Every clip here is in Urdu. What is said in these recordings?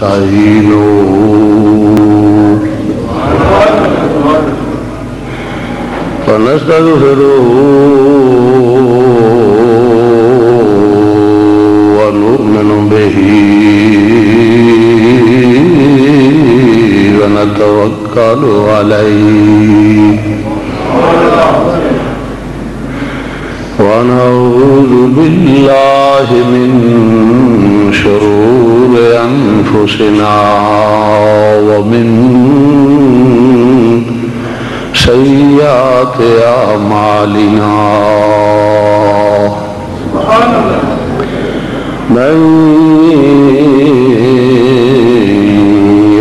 ونستعينه ونستغفره ونؤمن به ونتوكل عليه ونعوذ بالله من شرور أنفسنا ومن سيئات أعمالنا من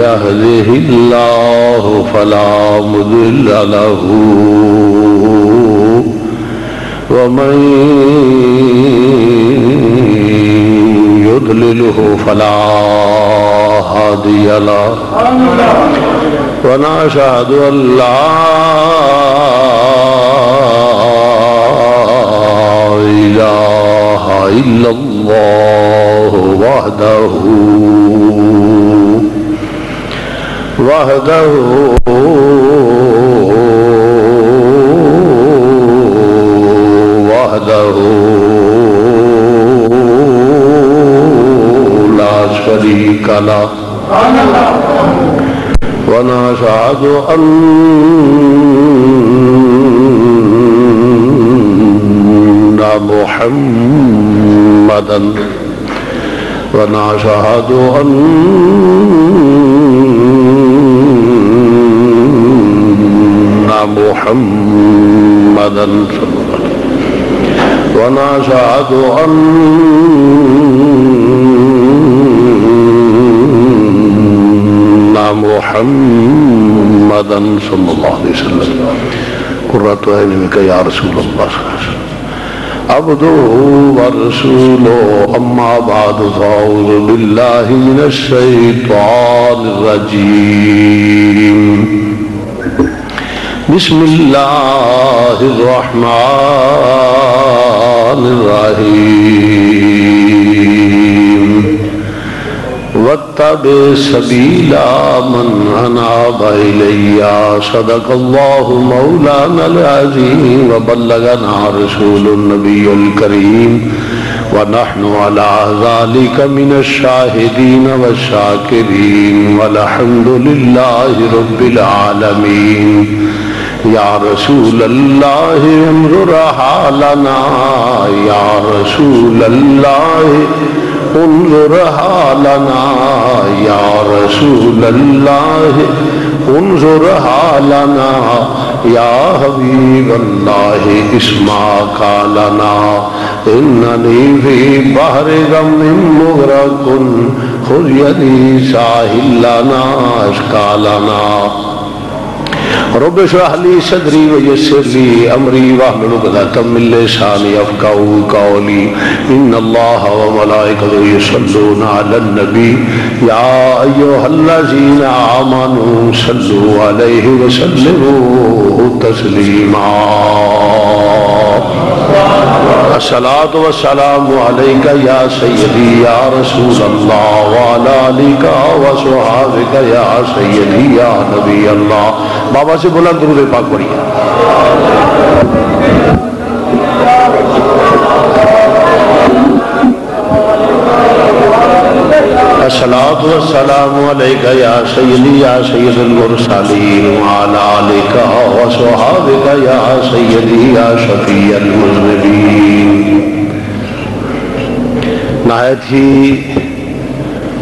يهده الله فلا مضل له ومن يضلله فلا هادي له ونشهد أن لا إله إلا الله وحده لا شريك له ونشهد أن محمدا ونشهد أن محمدا ونشهد أن محمدا صلى الله عليه وسلم قرة عين بك يا رسول الله صلى الله عليه وسلم عبده ورسوله أما بعد فأعوذ بالله من الشيطان الرجيم بسم الله الرحمن الرحيم واتبع سبيل من أناب إلي صدق الله مولانا العظيم وبلغنا رسول النبي الكريم ونحن على ذلك من الشاهدين والشاكرين والحمد لله رب العالمين يا رسول الله انظر حالنا يا رسول الله انظر حالنا يا رسول الله انظر حالنا يا حبيب الله اسمع قالنا إنني في بحر غم مغرق خذ يدي ساحل لنا أشكالنا رب اشرح لي صدري ويسر لي امري واحلل عقدة من لساني يفقهوا قولي ان الله وملائكته يصلون على النبي يا ايها الذين امنوا صلوا عليه وسلموا تسليما الصلاة والسلام عليك يا سيدي يا رسول الله وعلى آلك وصحابك يا سيدي يا نبي الله بابا سے بلند درود پاک پڑھیے الصلاة والسلام عليك يا سيدي يا سيد المرسلين وعلى آلك وصحابك يا سيدي يا شفيع المذنبين نہایت ہی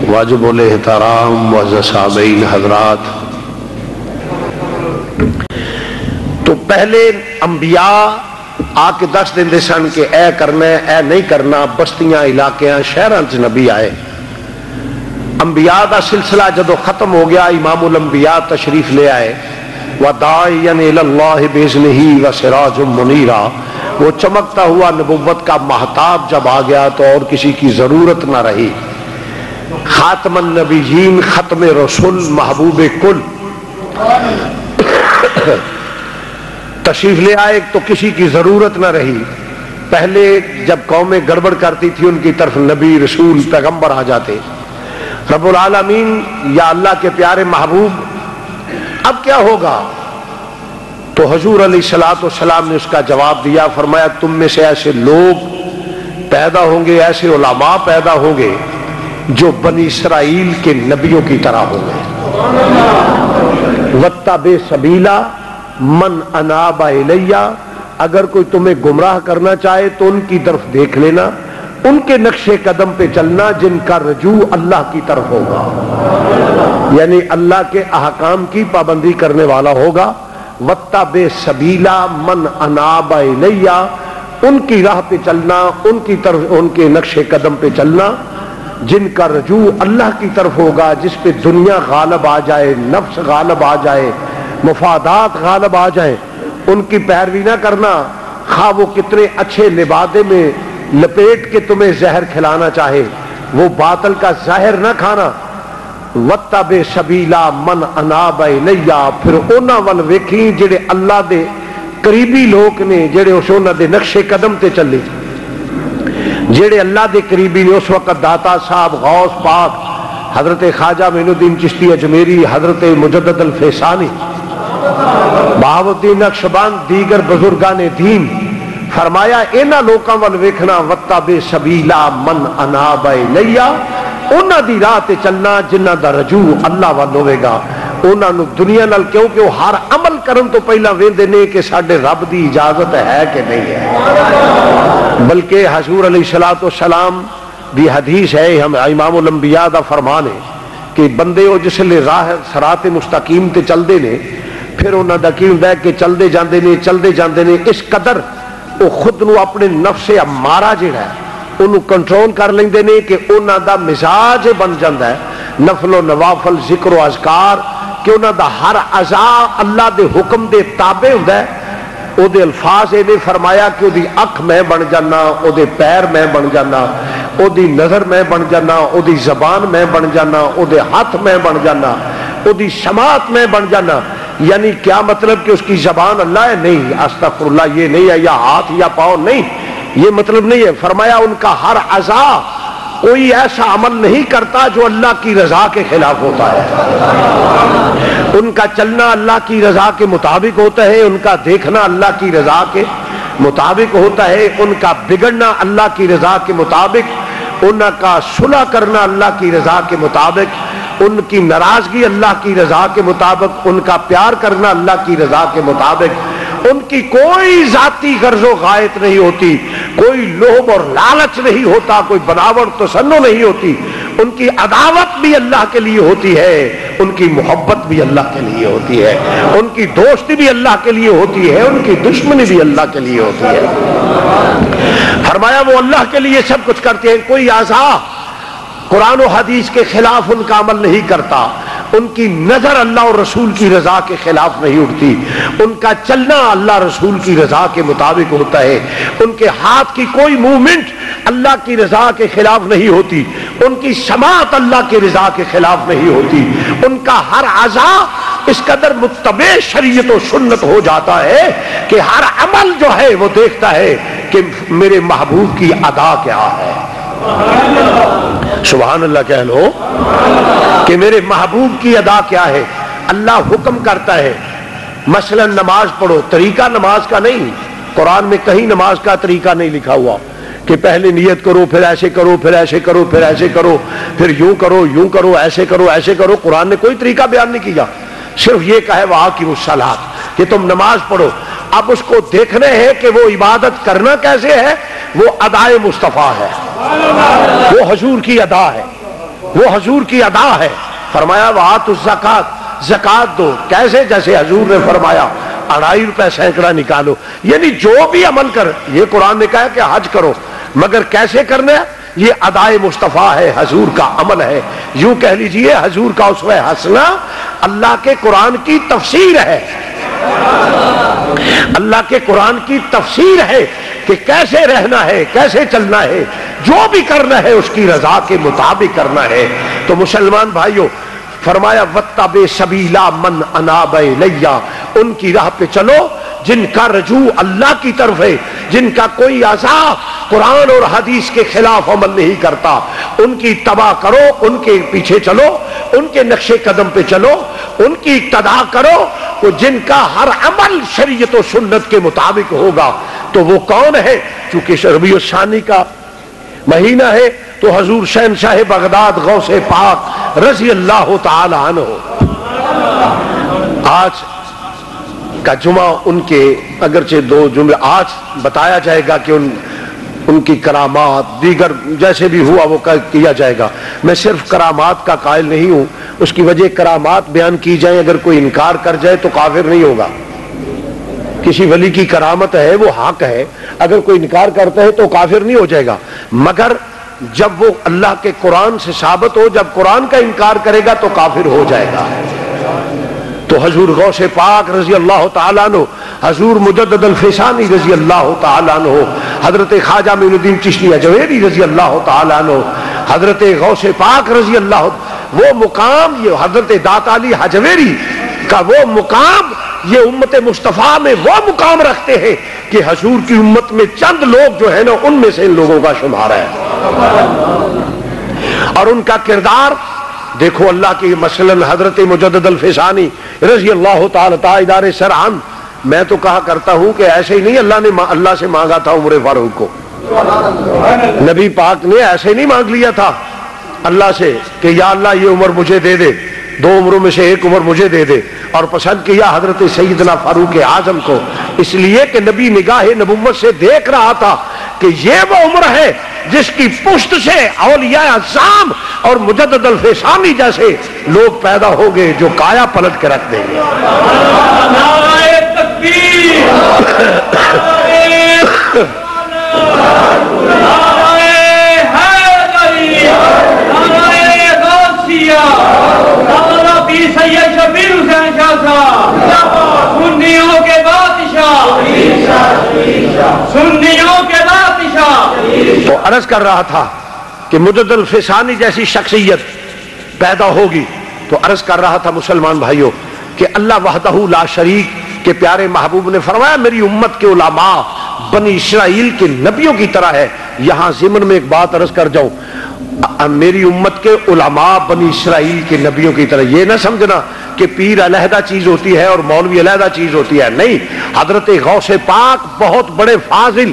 واجب الاحترام معزز سامعین حضرات، تو پہلے انبیاء آ کے دس دے سن کہ اے کرنا ہے اے نہیں کرنا، بستیاں علاقیاں شہراں چ نبی آئے. انبیاء دا سلسلہ جدو ختم ہو گیا امام الانبیاء تشریف لے آئے وَدَاعِيًا إِلَى اللَّهِ بِإِذْنِهِ وَسِرَاجٌ مُنِيرًا. وہ چمکتا ہوا نبوت کا مہتاب جب آ گیا تو اور کسی کی ضرورت نہ رہی. خاتم النبیین، ختم رسول، محبوب کل تشریف لے آئے تو کسی کی ضرورت نہ رہی. پہلے جب قومیں گڑبڑ کرتی تھی ان کی طرف نبی رسول پیغمبر آ جاتے، رب العالمین یا اللہ کے پیارے محبوب اب کیا ہوگا؟ تو حضور علیہ الصلوۃ والسلام نے اس کا جواب دیا، فرمایا تم میں سے ایسے لوگ پیدا ہوں گے، ایسے علماء پیدا ہوں گے جو بنی اسرائیل کے نبیوں کی طرح ہوں گے۔ وَاتَّبِعْ سَبِیلَ مَنْ أَنَابَ إِلَيَّ، اگر کوئی تمہیں گمراہ کرنا چاہے تو ان کی طرف دیکھ لینا، ان کے نقش قدم پہ چلنا جن کا رجوع اللہ کی طرف ہوگا، یعنی اللہ کے احکام کی پابندی کرنے والا ہوگا۔ وَاتَّبِعْ سَبِیلَ مَنْ أَنَابَ إِلَيَّ، ان کی راہ پہ چلنا، ان کی طرف، ان کے نقش قدم پہ چلنا جن کا رجوع اللہ کی طرف ہوگا، جس پہ دنیا غالب آ جائے، نفس غالب آ جائے، مفادات غالب آ جائیں، ان کی پیروی نہ کرنا، خواہ وہ کتنے اچھے لبادے میں لپیٹ کے تمہیں زہر کھلانا چاہے، وہ باطل کا ظاہر نہ کھانا۔ وَاتَّبِعْ سَبِیلَ مَنْ أَنَابَ إِلَيَّ، پھر انہاں ول ویکھی جڑے اللہ دے قریبی لوگ نے، جڑے اس انہاں دے نقش قدم تے چلے، جڑے اللہ دے قریبی نے۔ اس وقت داتا صاحب، غوث پاک حضرت خواجہ معین الدین چشتی اجمیری، حضرت مجدد الفیسانی، بہاؤالدین نقشبند، دیگر بزرگان دین، فرمایا انہاں لوکاں ول ویکھنا، وَاتَّبِعْ سَبِیلَ مَنْ أَنَابَ إِلَيَّ، انہاں دی راہ تے چلنا جنہاں دا رجوع اللہ ول ہوے گا۔ انہاں نو دنیا نال، کیونکہ وہ ہر عمل کرن تو پہلا ویندے نے کہ ساڈے رب دی اجازت ہے کہ نہیں ہے، بلکہ حضور علیہ الصلوۃ والسلام دی حدیث ہے، ہم امام الانبیاء دا فرمان ہے کہ بندے وہ جس لے راہ صراط مستقیم تے چلدے نے، پھر انہاں دا کی ہوندا ہے کہ چلدے جاندے نے اس قدر وہ خود نو اپنے نفس امارہ جڑا ہے انہوں کنٹرول کر لیندے نے کہ انہاں دا مزاج بن جاندا ہے، نفل و نوافل، ذکر و اذکار، کہ انہاں دا ہر اعضا اللہ دے حکم دے تابع ہوندا ہے۔ او دے الفاظ نے فرمایا کہ او دی اکھ میں بن جانا، او دے پیر میں بن جانا، او دی نظر میں بن جانا، او دی زبان میں بن جانا، او دے ہاتھ میں بن جانا، او دی سماعت میں بن جانا۔ یعنی کیا مطلب کہ اس کی زبان اللہ ہے؟ نہیں، استغفر اللہ، یہ نہیں ہے، یا ہاتھ یا پاؤں نہیں، یہ مطلب نہیں ہے۔ فرمایا ان کا ہر اعضا کوئی ایسا عمل نہیں کرتا جو اللہ کی رضا کے خلاف ہوتا ہے، ان کا چلنا اللہ کی رضا کے مطابق ہوتا ہے، ان کا دیکھنا اللہ کی رضا کے مطابق ہوتا ہے، ان کا بگڑنا اللہ کی رضا کے مطابق، ان کا صلح کرنا اللہ کی رضا کے مطابق، ان کی ناراضگی اللہ کی رضا کے مطابق، ان کا پیار کرنا اللہ کی رضا کے مطابق، ان کی کوئی ذاتی غرض و غایت نہیں ہوتی، کوئی لوبھ اور لالچ نہیں ہوتا، کوئی بناوٹ تسنع نہیں ہوتی، ان کی عداوت بھی اللہ کے لیے ہوتی ہے، ان کی محبت بھی اللہ کے لیے ہوتی ہے، ان کی دوستی بھی اللہ کے لیے ہوتی ہے، ان کی دشمنی بھی اللہ کے لیے ہوتی ہے۔ فرمایا وہ اللہ کے لیے سب کچھ کرتے ہیں، کوئی اعضا قرآن و حدیث کے خلاف ان کا عمل نہیں کرتا، ان کی نظر اللہ اور رسول کی رضا کے خلاف نہیں اٹھتی، ان کا چلنا اللہ رسول کی رضا کے مطابق ہوتا ہے، ان کے ہاتھ کی کوئی موومنٹ اللہ کی رضا کے خلاف نہیں ہوتی، ان کی سماعت اللہ کی رضا کے خلاف نہیں ہوتی، ان کا ہر اعضا اس قدر متبع شریعت و سنت ہو جاتا ہے کہ ہر عمل جو ہے وہ دیکھتا ہے کہ میرے محبوب کی ادا کیا ہے۔ سبحان اللہ کہہ لو کہ میرے محبوب کی ادا کیا ہے۔ اللہ حکم کرتا ہے مثلا نماز پڑھو، طریقہ نماز کا نہیں، قرآن میں کہیں نماز کا طریقہ نہیں لکھا ہوا کہ پہلے نیت کرو، پھر ایسے کرو، پھر ایسے کرو، پھر ایسے کرو، پھر یوں کرو، یوں کرو، ایسے کرو، ایسے کرو۔ قرآن نے کوئی طریقہ بیان نہیں کیا، صرف یہ کہے وَأَقِیمُوا الصَّلَاةَ کہ تم نماز پڑھو۔ اب اس کو دیکھنے ہے کہ وہ عبادت کرنا کیسے ہے، وہ ادائے مصطفیٰ ہے، وہ حضور کی ادا ہے، وہ حضور کی ادا ہے۔ فرمایا وَآتُوا الزَّکَاةَ، زکات دو، کیسے؟ جیسے حضور نے فرمایا 2.5 روپے سینکڑا نکالو، یعنی جو بھی عمل کر، یہ قرآن نے کہا کہ حج کرو، مگر کیسے کرنا ہے؟ یہ ادائے مصطفیٰ ہے، حضور کا عمل ہے، یوں کہہ لیجئے حضور کا اسوہ حسنہ اللہ کے قرآن کی تفسیر ہے، اللہ کے قرآن کی تفسیر ہے کہ کیسے رہنا ہے، کیسے چلنا ہے، جو بھی کرنا ہے اس کی رضا کے مطابق کرنا ہے۔ تو مسلمان بھائیوں، فرمایا وَاتَّبِعْ سَبِیلَ مَنْ أَنَابَ إِلَيَّ، ان کی راہ پہ چلو جن کا رجوع اللہ کی طرف ہے، جن کا کوئی عذاب قرآن اور حدیث کے خلاف عمل نہیں کرتا، ان کی اتباع کرو، ان کے پیچھے چلو، ان کے نقش قدم پہ چلو، ان کی اقتداء کرو، تو جن کا ہر عمل شریعت و سنت کے مطابق ہوگا۔ تو وہ کون ہے؟ چونکہ ربیع الثانی کا مہینہ ہے تو حضور شہنشاہ بغداد غوث پاک رضی اللہ تعالی عنہ، آج کا جمعہ ان کے اگرچہ 2 جمعے آج بتایا جائے گا کہ ان کی کرامات دیگر جیسے بھی ہوا وہ کیا جائے گا۔ میں صرف کرامات کا قائل نہیں ہوں، اس کی وجہ کرامات بیان کی جائیں، اگر کوئی انکار کر جائے تو کافر نہیں ہوگا۔ کسی ولی کی کرامت ہے وہ حق ہے، اگر کوئی انکار کرتا ہے تو کافر نہیں ہو جائے گا، مگر جب وہ اللہ کے قرآن سے ثابت ہو، جب قرآن کا انکار کرے گا تو کافر ہو جائے گا۔ تو حضور غوث پاک رضی اللہ تعالیٰ عنہ، حضور مجدد الفسانی رضی اللہ تعالیٰ عنہ، حضرت خواجہ معین الدین چشتی اجویری رضی اللہ تعالیٰ عنہ، حضرت غوث پاک رضی اللہ، وہ مقام، یہ حضرت داتا علی حجویری کا وہ مقام، یہ امت مصطفیٰ میں وہ مقام رکھتے ہیں کہ حضور کی امت میں چند لوگ جو ہے نا ان میں سے ان لوگوں کا شمار ہے، اور ان کا کردار دیکھو۔ اللہ کی مثلا حضرت مجدد الفسانی رضی اللہ تعالی تاجدار سرعن، میں تو کہا کرتا ہوں کہ ایسے ہی نہیں اللہ سے مانگا تھا عمر فاروق کو، نبی پاک نے ایسے نہیں مانگ لیا تھا اللہ سے کہ یا اللہ یہ عمر مجھے دے دے، 2 عمروں میں سے 1 عمر مجھے دے دے، اور پسند کیا حضرت سیدنا فاروق اعظم کو، اس لیے کہ نبی نگاہ نبوت سے دیکھ رہا تھا کہ یہ وہ عمر ہے جس کی پشت سے اولیاء اعظام اور مجدد الفسانی جیسے لوگ پیدا ہوں گے جو کایا پلٹ کے رکھ دیں گے۔ نعرہ تکبیر، نعرہ حیدری، نعرہ غوثیہ، نعرہ پیر سید شبیر حسین شاہ صاحب، سنیوں کے بادشاہ، سنیوں کے بادشاہ۔ تو عرض کر رہا تھا کہ مجدد الفسانی جیسی شخصیت پیدا ہوگی، تو عرض کر رہا تھا مسلمان بھائیوں کہ اللہ وحدہ لا شریک کے پیارے محبوب نے فرمایا میری امت کے علماء بنی اسرائیل کے نبیوں کی طرح ہے۔ یہاں ضمن میں ایک بات عرض کر جاؤں، میری امت کے علماء بنی اسرائیل کے نبیوں کی طرح، یہ نہ سمجھنا کہ پیر علیحدہ چیز ہوتی ہے اور مولوی علیحدہ چیز ہوتی ہے، نہیں۔ حضرت غوث پاک بہت بڑے فاضل،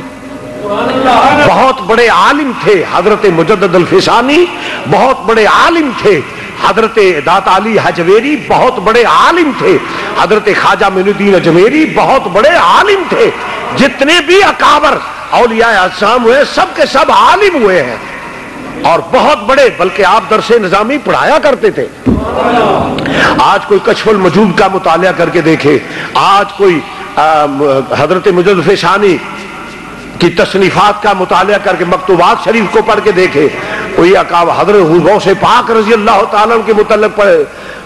بہت بڑے عالم تھے، حضرت مجدد الفسانی بہت بڑے عالم تھے، حضرت داتا علی حجویری بہت بڑے عالم تھے، حضرت خواجہ معین الدین اجمیری بہت بڑے عالم تھے، جتنے بھی اکابر اولیاء اعظام ہوئے سب کے سب عالم ہوئے ہیں اور بہت بڑے، بلکہ آپ درس نظامی پڑھایا کرتے تھے۔ آج کوئی کشف المجوب کا مطالعہ کر کے دیکھے، آج کوئی حضرت مجدد الفسانی کی تصنیفات کا مطالعہ کر کے مکتوبات شریف کو پڑھ کے دیکھے، کوئی حضرت غوث پاک رضی اللہ تعالیٰ کے متعلق پر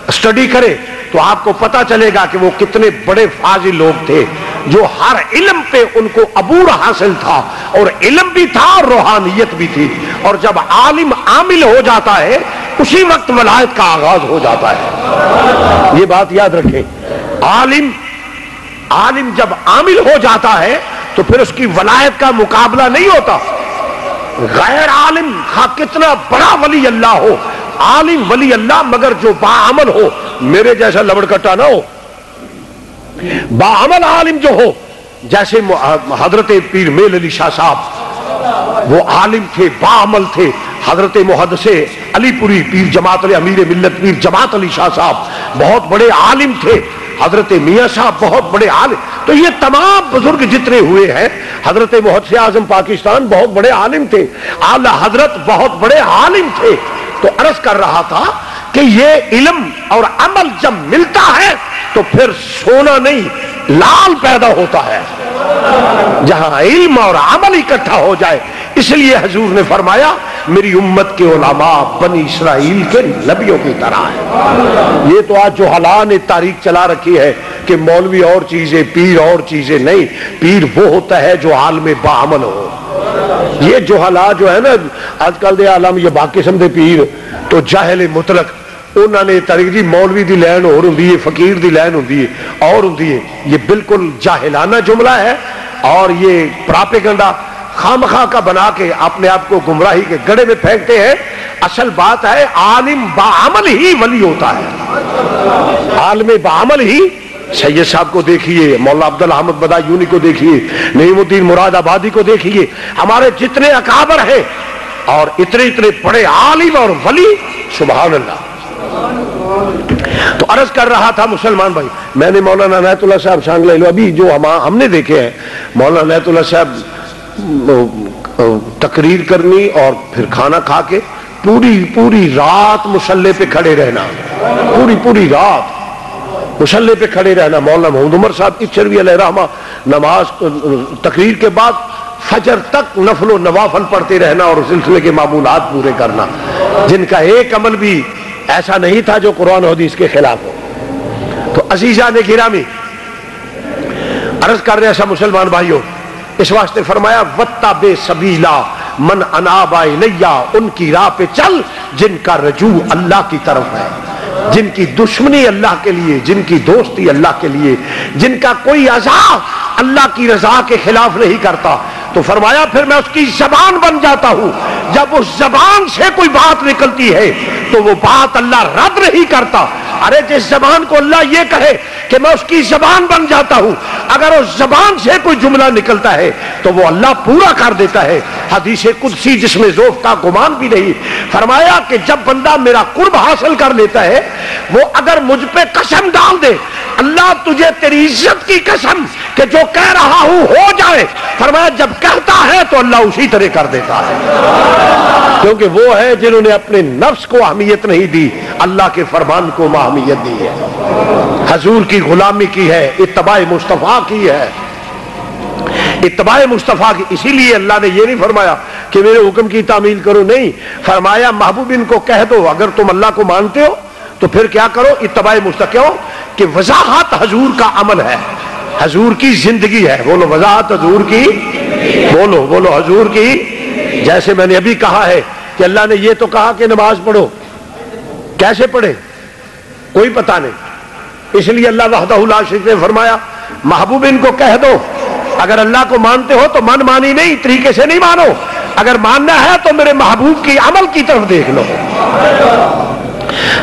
اسٹڈی کرے تو آپ کو پتا چلے گا کہ وہ کتنے بڑے فاضل لوگ تھے، جو ہر علم پہ ان کو عبور حاصل تھا، اور علم بھی تھا اور روحانیت بھی تھی، اور جب عالم عامل ہو جاتا ہے اسی وقت ولایت کا آغاز ہو جاتا ہے۔ یہ بات یاد رکھیں، عالم جب عامل ہو جاتا ہے تو پھر اس کی ولایت کا مقابلہ نہیں ہوتا۔ غیر عالم خواہ کتنا بڑا ولی اللہ ہو، عالم ولی اللہ مگر جو باعمل ہو، میرے جیسا لبڑ کٹا نہ ہو، باعمل عالم جو ہو، جیسے حضرت پیر میل علی شاہ صاحب وہ عالم تھے، باعمل تھے، حضرت محدث علی پوری پیر جماعت علی امیر ملت پیر جماعت علی شاہ صاحب بہت بڑے عالم تھے، حضرت میاں صاحب بہت بڑے عالم، تو یہ تمام بزرگ جتنے ہوئے ہیں، حضرت محدث اعظم پاکستان بہت بڑے عالم تھے، اعلی حضرت بہت بڑے عالم تھے۔ تو عرض کر رہا تھا کہ یہ علم اور عمل جب ملتا ہے تو پھر سونا نہیں لال پیدا ہوتا ہے، جہاں علم اور عمل اکٹھا ہو جائے۔ اس لیے حضور نے فرمایا میری امت کے علماء بنی اسرائیل کے نبیوں کی طرح ہے۔ یہ تو آج جو حالان تاریخ چلا رکھی ہے کہ مولوی اور چیزیں، پیر اور چیزیں، نہیں، پیر وہ ہوتا ہے جو عالم باعمل ہو۔ یہ جو حالات جو ہے نا آج کل دے عالم یہ باقی قسم دے پیر تو جاہل مطلق، انہوں نے طریق جی مولوی دی لین اور ہوندی ہے، فقیر دی لین ہوندی ہے اور ہوندی ہے. یہ بالکل جاہلانہ جملہ ہے اور یہ پراپیگنڈا خامخواہ کا بنا کے اپنے آپ کو گمراہی کے گڑھے میں پھینکتے ہیں. اصل بات ہے عالم بعمل ہی ولی ہوتا ہے. عالم بعمل ہی. سید صاحب کو دیکھیے، مولانا عبدالحمد بدایونی کو دیکھیے، نعیم الدین مراد آبادی کو دیکھیے، ہمارے جتنے اکابر ہیں اور اتنے اتنے بڑے عالم اور ولی، سبحان اللہ. تو عرض کر رہا تھا مسلمان بھائی، میں نے مولانا عنایت اللہ صاحب شانگ لے لو، ابھی جو ہم نے دیکھے ہیں مولانا عنایت اللہ صاحب تقریر کرنی اور پھر کھانا کھا کے پوری رات مصلی پہ کھڑے رہنا، پوری رات مصلی پہ کھڑے رہنا. مولانا محمود عمر صاحب اچھروی علیہ رحمہ نماز تقریر کے بعد فجر تک نفل و نوافل پڑھتے رہنا اور سلسلے کے معمولات پورے کرنا، جن کا ایک عمل بھی ایسا نہیں تھا جو قرآن و حدیث کے خلاف ہو. تو عزیزان گرامی، عرض کر رہے ایسا مسلمان بھائیوں، اس واسطے فرمایا وَاتَّبِعْ سَبِیلَ مَنْ أَنَابَ إِلَیَّ، ان کی راہ پہ چل جن کا رجوع اللہ کی طرف ہے، جن کی دشمنی اللہ کے لیے، جن کی دوستی اللہ کے لیے، جن کا کوئی عزا اللہ کی رضا کے خلاف نہیں کرتا. تو فرمایا پھر میں اس کی زبان بن جاتا ہوں. جب اس زبان سے کوئی بات نکلتی ہے تو وہ بات اللہ رد نہیں کرتا. ارے جس زبان کو اللہ یہ کہے کہ میں اس کی زبان بن جاتا ہوں، اگر اس زبان سے کوئی جملہ نکلتا ہے تو وہ اللہ پورا کر دیتا ہے. حدیث قدسی جس میں ذوق کا گمان بھی نہیں، فرمایا کہ جب بندہ میرا قرب حاصل کر لیتا ہے، وہ اگر مجھ پہ قسم ڈال دے، اللہ تجھے تیری عزت کی قسم کہ جو کہہ رہا ہوں ہو جائے، فرمایا جب کہتا ہے تو اللہ اسی طرح کر دیتا ہے. کیونکہ وہ ہے جنہوں نے اپنے نفس کو اہمیت نہیں دی، اللہ کے فرمان کو اہمیت دی ہے، حضور کی غلامی کی ہے، اتباع مصطفیٰ کی ہے، اتباع مصطفیٰ کی. اسی لیے اللہ نے یہ نہیں فرمایا کہ میرے حکم کی تعمیل کرو، نہیں، فرمایا محبوب ان کو کہہ دو اگر تم اللہ کو مانتے ہو تو پھر کیا کرو، اتباع مصطفیٰ. کیوں کہ وضاحت حضور کا عمل ہے، حضور کی زندگی ہے. بولو وضاحت حضور کی، بولو حضور کی. جیسے میں نے ابھی کہا ہے کہ اللہ نے یہ تو کہا کہ نماز پڑھو، کیسے پڑھے کوئی پتہ نہیں. اس لیے اللہ وحدہ لا شریک نے فرمایا محبوب ان کو کہہ دو اگر اللہ کو مانتے ہو تو من مانی نہیں، طریقے سے نہیں مانو، اگر ماننا ہے تو میرے محبوب کی عمل کی طرف دیکھ لو.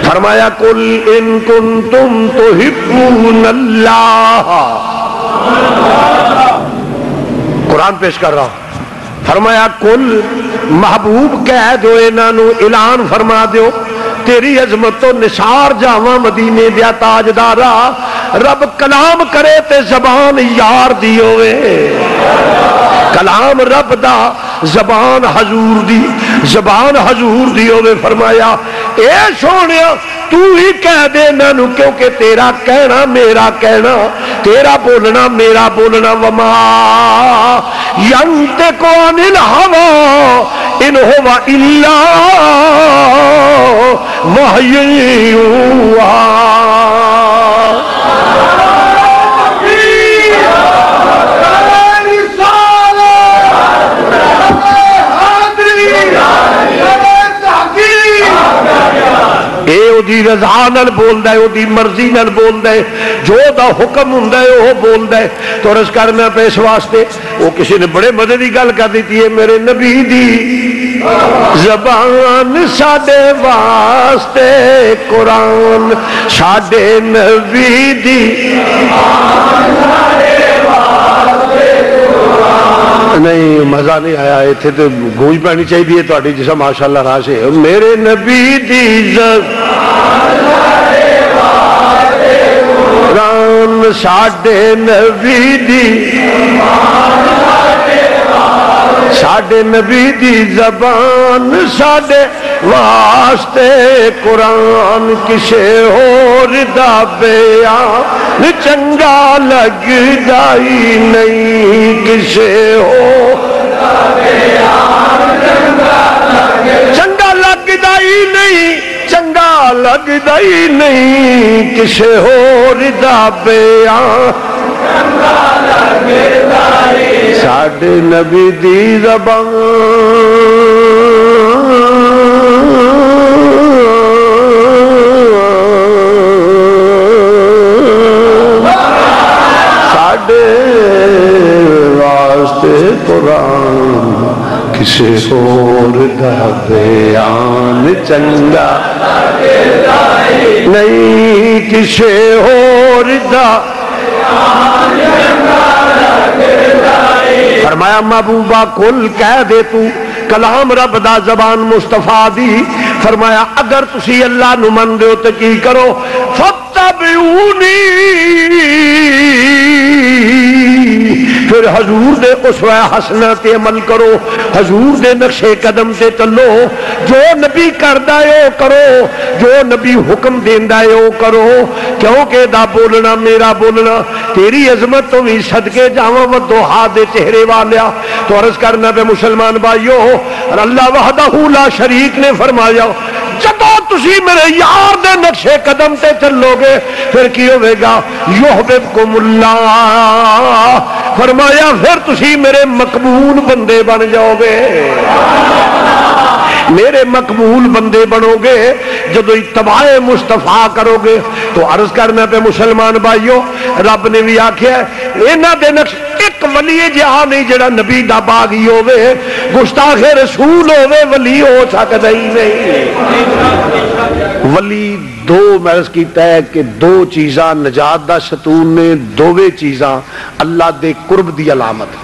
فرمایا قل ان کنتم تحبون اللہ، قرآن پیش کر رہا ہوں. فرمایا قل محبوب کہہ دو انہاں نو، اعلان فرما دیو تیری عظمت تو نثار جاواں مدینے دیا تاجدارا، رب کلام کرے تے زبان یار دی ہوئے. کلام رب دا زبان حضور دی، زبان حضور دی ہوئے. فرمایا اے سونیا تو ہی کہہ دے نانو، کیونکہ تیرا کہنا میرا کہنا، تیرا بولنا میرا بولنا. وما ینطق عن الہوی ان هو الا وحی یوحی. دی رضا نال بولدا ہے، او دی مرضی نال بولدا ہے، جو دا حکم ہوندا ہے وہ بولدا ہے. تو عرض کرنا پہ اس واسطے وہ کسی نے بڑے مزے دی گل کر دیتی ہے، میرے نبی دی زبان ساڈے واسطے قرآن، ساڈے نبی دی نہیں مزہ نہیں آیا. اتنے تو گونج پانی چاہیے تھوڑی جیسا ماشاء اللہ راہ سے. میرے نبی دی قرآن ساڈے نبی دی، ساڈے نبی دی زبان ساڈے واسطے قرآن، کسے ہور دا بیان چنگا لگدا ہی نہیں، کسے ہور دا بیان چنگا لگدا ہی نہیں، چنگا لگدا ہی نہیں، کسے ہور دا بیان چنگا لگدا ہی. ساڈے نبی دی زبان قرآن کسے اور دا بیان چنگا نہیں کسے اور دا فرمایا محبوبہ کل کہہ دے تو کلام رب دا زبان مصطفیٰ دی فرمایا اگر تسی اللہ نو من دے ہو تو کی کرو فاتبعونی پھر حضور دے اسوہ حسنہ تے عمل کرو حضور دے نقشے قدم تے چلو جو نبی کردہ ہے وہ کرو جو نبی حکم دیندہ ہے وہ کرو کیونکہ دا بولنا میرا بولنا تیری عظمت تو بھی صدقے جاواں و دوہا دے چہرے والیا تو عرض کرنا پہ مسلمان بھائیو اور اللہ وحدہ لا شریک نے فرمایا جدو تسی میرے یار دے نقشے قدم تے چلو گے پھر کی ہوئے گا یحببکم اللہ فرمایا پھر تسی میرے مقبول بندے بن جاؤ گے میرے مقبول بندے بنو گے جدو اتباع مصطفیٰ کرو گے تو عرض کرنا پہ مسلمان بھائیو رب نے بھی آکھیا ہے اینا دے نقش ایک ولی جہاں نہیں جڑا نبی دا باغی ہوئے گستاخ رسول ہوئے ولی ہو سکتا ہی نہیں ولی دو مرض کیتا ہے کہ دو چیزاں نجات دا ستون نے دووے چیزاں اللہ دے قرب دی علامت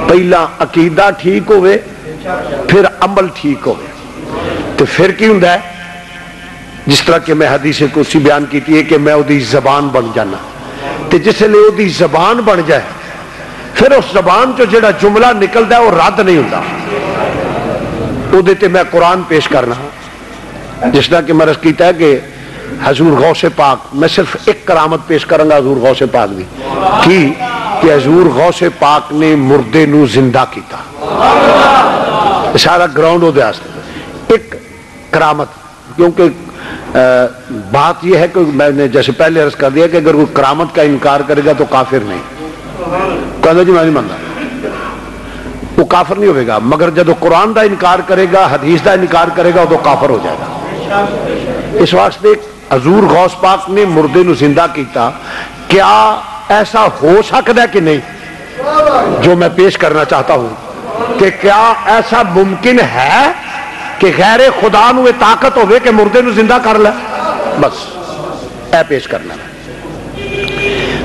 پہلا عقیدہ ٹھیک ہوئے پھر عمل ٹھیک ہوئے تو پھر کی ہوں ہے جس طرح کہ میں حدیث قدسی بیان کیتی ہے کہ میں او دی زبان بن جانا تو جس لئے او دی زبان بن جائے پھر اس زبان جو جڑا جملہ نکلتا ہے وہ رد نہیں ہوتا او دیتے میں قرآن پیش کرنا جس طرح کہ میں رس کیتا ہے کہ حضور غوث پاک میں صرف ایک کرامت پیش کروں گا حضور غوث پاک دی کی کہ حضور غوث پاک نے مردے نو زندہ کیتا سارا گراؤنڈ ہو دیا ایک کرامت کیونکہ بات یہ ہے کہ میں نے جیسے پہلے عرض کر دیا کہ اگر کوئی کرامت کا انکار کرے گا تو کافر نہیں کہتا جی میں نہیں مانتا وہ کافر نہیں ہوئے گا مگر جب وہ قرآن دا انکار کرے گا حدیث دا انکار کرے گا وہ تو کافر ہو جائے گا اس واسطے حضور غوث پاک نے مردے نو زندہ کیتا کیا ایسا ہو سکتا ہے کہ نہیں جو میں پیش کرنا چاہتا ہوں کہ کیا ایسا ممکن ہے کہ غیر خدا نو طاقت ہوئے کہ مردے نو زندہ کر لے بس اے پیش کرنا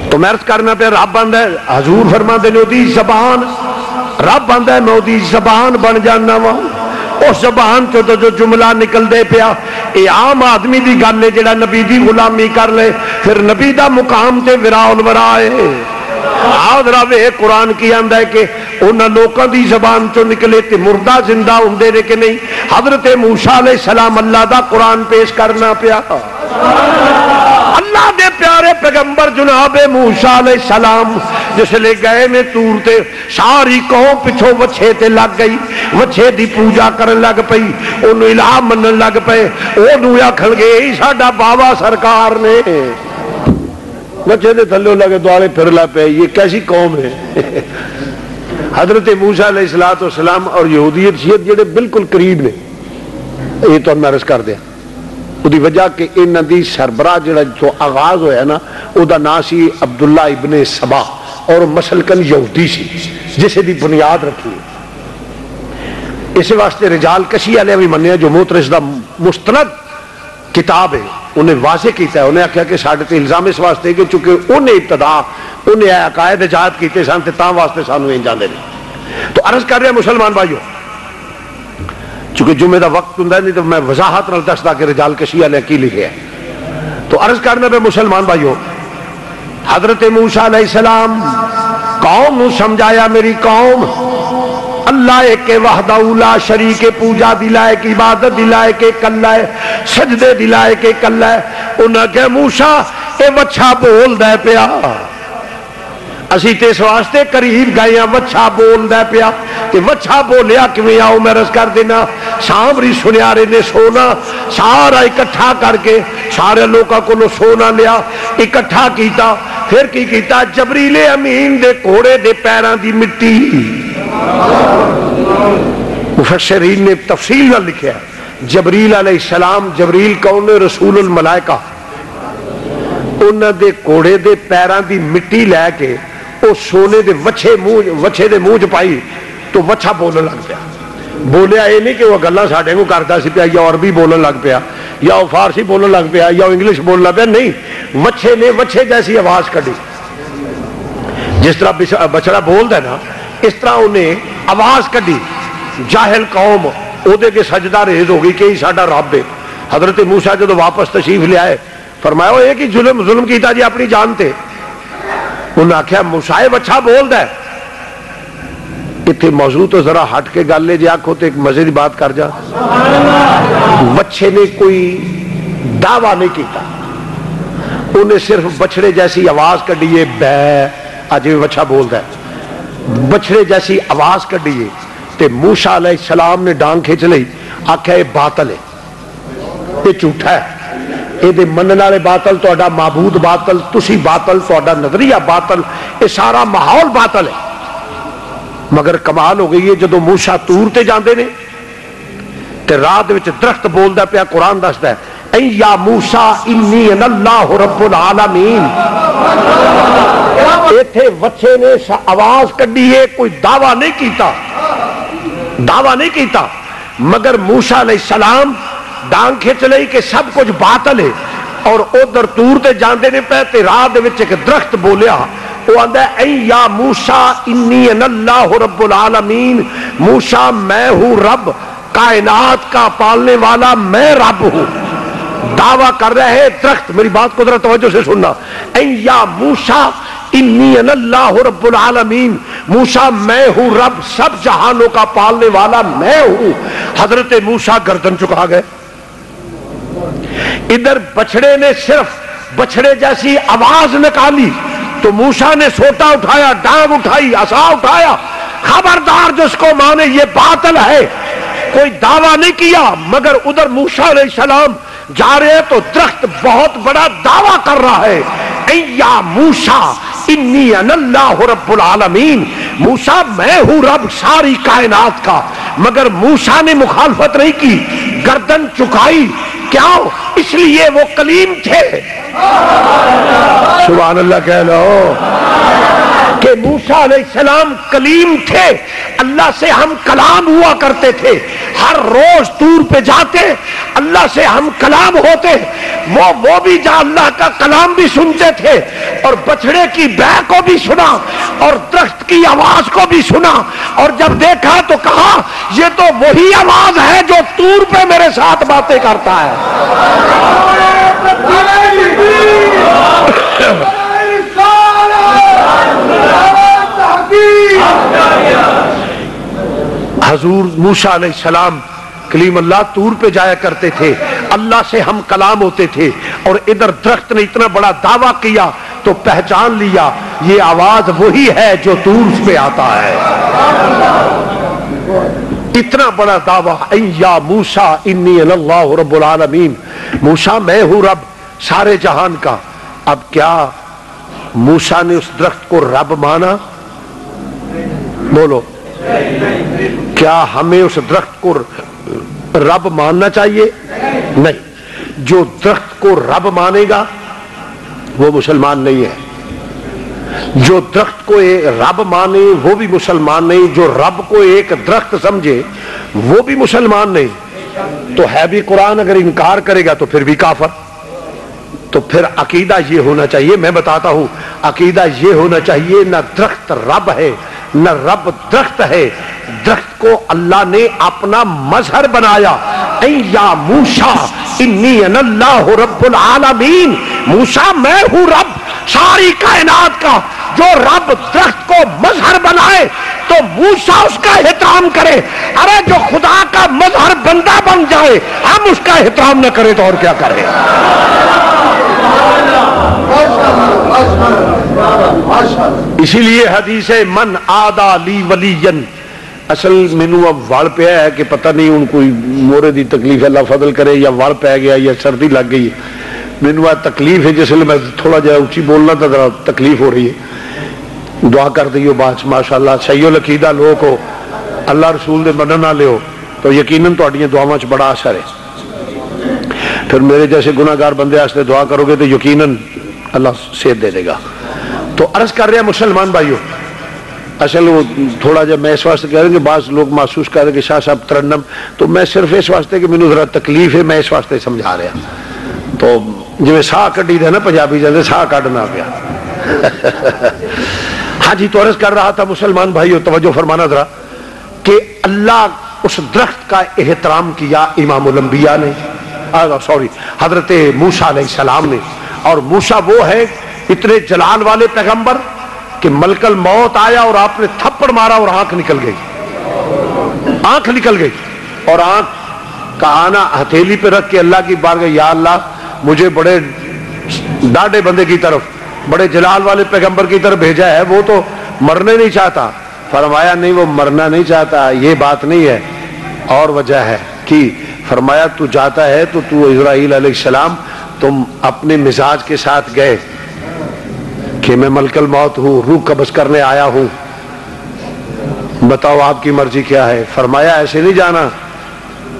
تو میں عرض کرنا پہ رب بند ہے حضور فرما دے دی زبان رب بند ہے میں دی زبان بن جانا وا اس زبان تو جو جملہ نکل دے پیا اے عام آدمی دی گل ہے جڑا نبی دی غلامی کر لے پھر نبی دا مقام تے وراء الورائے آدھ راوے قرآن کی آندہ ہے کہ انہاں لوکاں دی زبان چو نکلے تے مردہ زندہ ہوندے نے کہ نہیں حضرت موسیٰ علیہ السلام اللہ دا قرآن پیش کرنا پیا اللہ دے پیارے پیغمبر جناب موسیٰ علیہ السلام جس لے گئے میں تور تے ساری قوم پچھو وچھے تے لگ گئی وچھے دی پوجا کرن لگ پئی انہوں الہ منن لگ پئے انہوں یا کھل گئے ساڈا بابا سرکار نے بچے دے تھلے لگے دوالے پھر لا پہ یہ کیسی قوم ہے حضرت موسیٰ علیہ السلام اور یہودیت شیعت جڑے بالکل قریب نے یہ تو میں عرض کر دیا وہ دی وجہ کہ انہاں دی سربراہ جڑا جو آغاز ہویا نا او دا نا سی عبداللہ ابن سبا اور مسلکن یہودی سی جسے دی بنیاد رکھی ہے اس واسطے رجال کشی علیہ بھی منیا جو موترس دا مستند کتاب ہے انہیں واضح کیتا ہے انہیں کہا کہ ساڑھے تے الزام اس واسطے کہ چونکہ انہیں ابتدا انہیں عقائد اجاد کیتے سانتے تاں واسطے سانو انجان دے نہیں تو عرض کر رہے ہیں مسلمان بھائیو چونکہ جمعہ دا وقت ہوں نہیں تو میں وضاحت نال دستا کہ رجال کشی علیہ کی لکھے ہے تو عرض کرنے پہ مسلمان بھائیو حضرت موسیٰ علیہ السلام قوم نو سمجھایا میری قوم اللہ ایک وحدہ لا شریک پوجا دلائے کی عبادت دلائے کے کلائے سجدے دلائے کے کلائے انہاں کہ موسیٰ اے وچھا بول دے پیا اسی تے اس واسطے قریب گئے ہیں وچھا بول دے پیا تے وچھا بولیا کیویں آؤ میں رس کر دینا سامری سنیارے نے سونا سارا اکٹھا کر کے سارے لوگوں کو سونا لیا اکٹھا کیتا پھر کی کیتا جبریل امین دے گھوڑے دے پیراں دی مٹی مفسرین نے تفصیل نہ لکھا ہے جبریل علیہ السلام جبریل کون رسول الملائکہ انہاں دے گھوڑے دے پیراں دی مٹی لے کے وہ سونے دے وچھے دے منہ چ پائی تو وچھا بولن لگ پیا. بولیا یہ نہیں کہ وہ گلاں ساڈے کو کرتا سی پیا یا عربی بولن لگ پیا یا وہ فارسی بولن لگ پیا یا انگلش بولن لگ پیا. نہیں, وچھے نے وچھے جیسی آواز کڈی. جس طرح بچڑا بولتا ہے نا اس طرح انہیں آواز کڈی. جاہل قوم او دے کے سجدہ ریز ہو گئی کہ ہی ساڈا رب ہے. حضرت موسیٰ جدو واپس تشریف لے آئے فرمایا وہ ایک ہی ظلم کیتا جی اپنی جان تے. انہوں نے آخیا موسیٰ اچھا بولتا ہے. اتنے موضوع تو ذرا ہٹ کے گل لے جی آخو تو ایک مزے کی بات کر جا. بچے نے کوئی دعویٰ نہیں کیتا, انہیں صرف بچڑے جیسی آواز کڈیے بے اج بھی بچہ بولتا ہے بچڑے جیسی آواز کڈیے تے موسیٰ علیہ السلام نے ڈانگ کھچ لئی. آخیا یہ باطل ہے, یہ جھوٹا ہے, یہ منن والے باطل, تہاڈا معبود باطل, تسی باطل, تہاڈا نظریہ باطل, یہ سارا ماحول باطل ہے. مگر کمال ہو گئی ہے جدو موسیٰ طور تے جاندے نے تے رات وچ درخت بولدا پیا. قرآن دسدا ہے اے یا موسیٰ انی انا اللہ رب العالمین. ایتھے وچھے نے آواز کڈی ہے, کوئی دعویٰ نہیں کیتا مگر موسیٰ علیہ السلام ڈانگ کھچ لئی کہ سب کچھ باطل ہے. اور ادھر طور تے جاندے نے پے تے راہ وچ ایک درخت بولیا, وہ آندا ہے اے یا موسیٰ انی انا اللہ رب العالمین. موسیٰ میں ہوں رب, کائنات کا پالنے والا میں رب ہوں. دعویٰ کر رہے ہیں درخت. میری بات کو ذرا توجہ سے سننا. اے یا موسیٰ انی انا اللہ رب العالمین. موسیٰ میں ہوں رب, سب جہانوں کا پالنے والا میں ہوں. حضرت موسیٰ گردن چکا گئے. ادھر بچڑے نے صرف بچڑے جیسی آواز نکالی تو موسیٰ نے سوٹا اٹھایا, ڈانگ اٹھائی, عصا اٹھایا. خبردار جس کو مانے یہ باطل ہے. کوئی دعویٰ نہیں کیا مگر ادھر موسیٰ علیہ السلام جا رہے تو درخت بہت بڑا دعویٰ کر رہا ہے اے یا موسیٰ انی انا اللہ رب العالمین. موسیٰ میں ہوں رب ساری کائنات کا. مگر موسیٰ نے مخالفت نہیں کی, گردن چکائی. کیوں؟ اس لیے وہ کلیم تھے. سبحان اللہ کہہ لو کہ موسیٰ علیہ السلام کلیم تھے. اللہ سے ہم کلام ہوا کرتے تھے. ہر روز طور پہ جاتے اللہ سے ہم کلام ہوتے. وہ بھی جا اللہ کا کلام بھی سنتے تھے اور بچڑے کی بے کو بھی سنا اور درخت کی آواز کو بھی سنا. اور جب دیکھا تو کہا یہ تو وہی آواز ہے جو طور پہ میرے ساتھ باتیں کرتا ہے. حضور موسیٰ علیہ السلام کلیم اللہ طور پہ جایا کرتے تھے, اللہ سے ہم کلام ہوتے تھے. اور ادھر درخت نے اتنا بڑا دعویٰ کیا تو پہچان لیا یہ آواز وہی ہے جو طور پہ آتا ہے. اتنا بڑا دعویٰ اے یا موسیٰ انی انا اللہ رب العالمین. موسیٰ میں ہوں رب سارے جہان کا. اب کیا موسیٰ نے اس درخت کو رب مانا؟ بولو, کیا ہمیں اس درخت کو رب ماننا چاہیے؟ نہیں. جو درخت کو رب مانے گا وہ مسلمان نہیں ہے. جو درخت کو رب مانے وہ بھی مسلمان نہیں. جو رب کو ایک درخت سمجھے وہ بھی مسلمان نہیں. تو ہے بھی قرآن, اگر انکار کرے گا تو پھر بھی کافر. تو پھر عقیدہ یہ ہونا چاہیے, میں بتاتا ہوں عقیدہ یہ ہونا چاہیے نہ درخت رب ہے نہ رب درخت ہے. درخت کو اللہ نے اپنا مظہر بنایا. اے یا موسیٰ انی انا اللہ رب العالمین. موسیٰ میں ہوں رب ساری کائنات کا. جو رب درخت کو مظہر بنائے تو موسیٰ اس کا احترام کرے. ارے جو خدا کا مظہر بندہ بن جائے ہم اس کا احترام نہ کرے تو اور کیا کرے. اسی لیے حدیث ہے من آدا لی ولین. اصل مینو اب وڑ پیا ہے کہ پتہ نہیں ان کوئی مورے دی تکلیف اللہ فضل کرے یا وڑ پی گیا یا سردی لگ گئی. مینو تکلیف ہے جس لیے میں تھوڑا جہا اچھی بولنا تو ذرا تکلیف ہو رہی ہے. دعا کر دیو بات ماشاء اللہ صحیح العقیدہ لوگ ہو, اللہ رسول دے منن والے ہو تو یقیناً تہاڈیاں دعاواں وچ بڑا اثر ہے. پھر میرے جیسے گناہگار بندے واسطے دعا کرو گے تو یقیناً اللہ صحت دے دے گا. تو عرض کر رہے ہیں مسلمان بھائیوں، اصل وہ تھوڑا جب میں اس واسطے کہہ رہا ہوں کہ بعض لوگ محسوس کر رہے کہ شاہ صاحب ترنم، تو میں صرف اس واسطے کہ مینوں ذرا تکلیف ہے، میں اس واسطے سمجھا رہا، تو جی ساہ کڈی دے نا پنجابی جاندے ساہ کڈنا پیا ہاں جی، تو عرض کر رہا تھا مسلمان بھائیو، توجہ فرمانا ذرا، کہ اللہ اس درخت کا احترام کیا امام الانبیاء نے، سوری حضرت موسیٰ علیہ السلام نے، اور موسیٰ وہ ہے اتنے جلال والے پیغمبر کہ ملک الموت آیا اور آپ نے تھپڑ مارا اور آنکھ نکل گئی، آنکھ نکل گئی، اور آنکھ کا آنا ہتھیلی پہ رکھ کے اللہ کی بارگاہ، یا اللہ مجھے بڑے ڈاڈے بندے کی طرف، بڑے جلال والے پیغمبر کی طرف بھیجا ہے، وہ تو مرنے نہیں چاہتا۔ فرمایا نہیں، وہ مرنا نہیں چاہتا، یہ بات نہیں ہے، اور وجہ ہے کہ فرمایا تو جاتا ہے تو اسرائیل علیہ السلام تم اپنے مزاج کے ساتھ گئے کہ میں ملک الموت ہوں، روح قبض کرنے آیا ہوں، بتاؤ آپ کی مرضی کیا ہے؟ فرمایا ایسے نہیں جانا،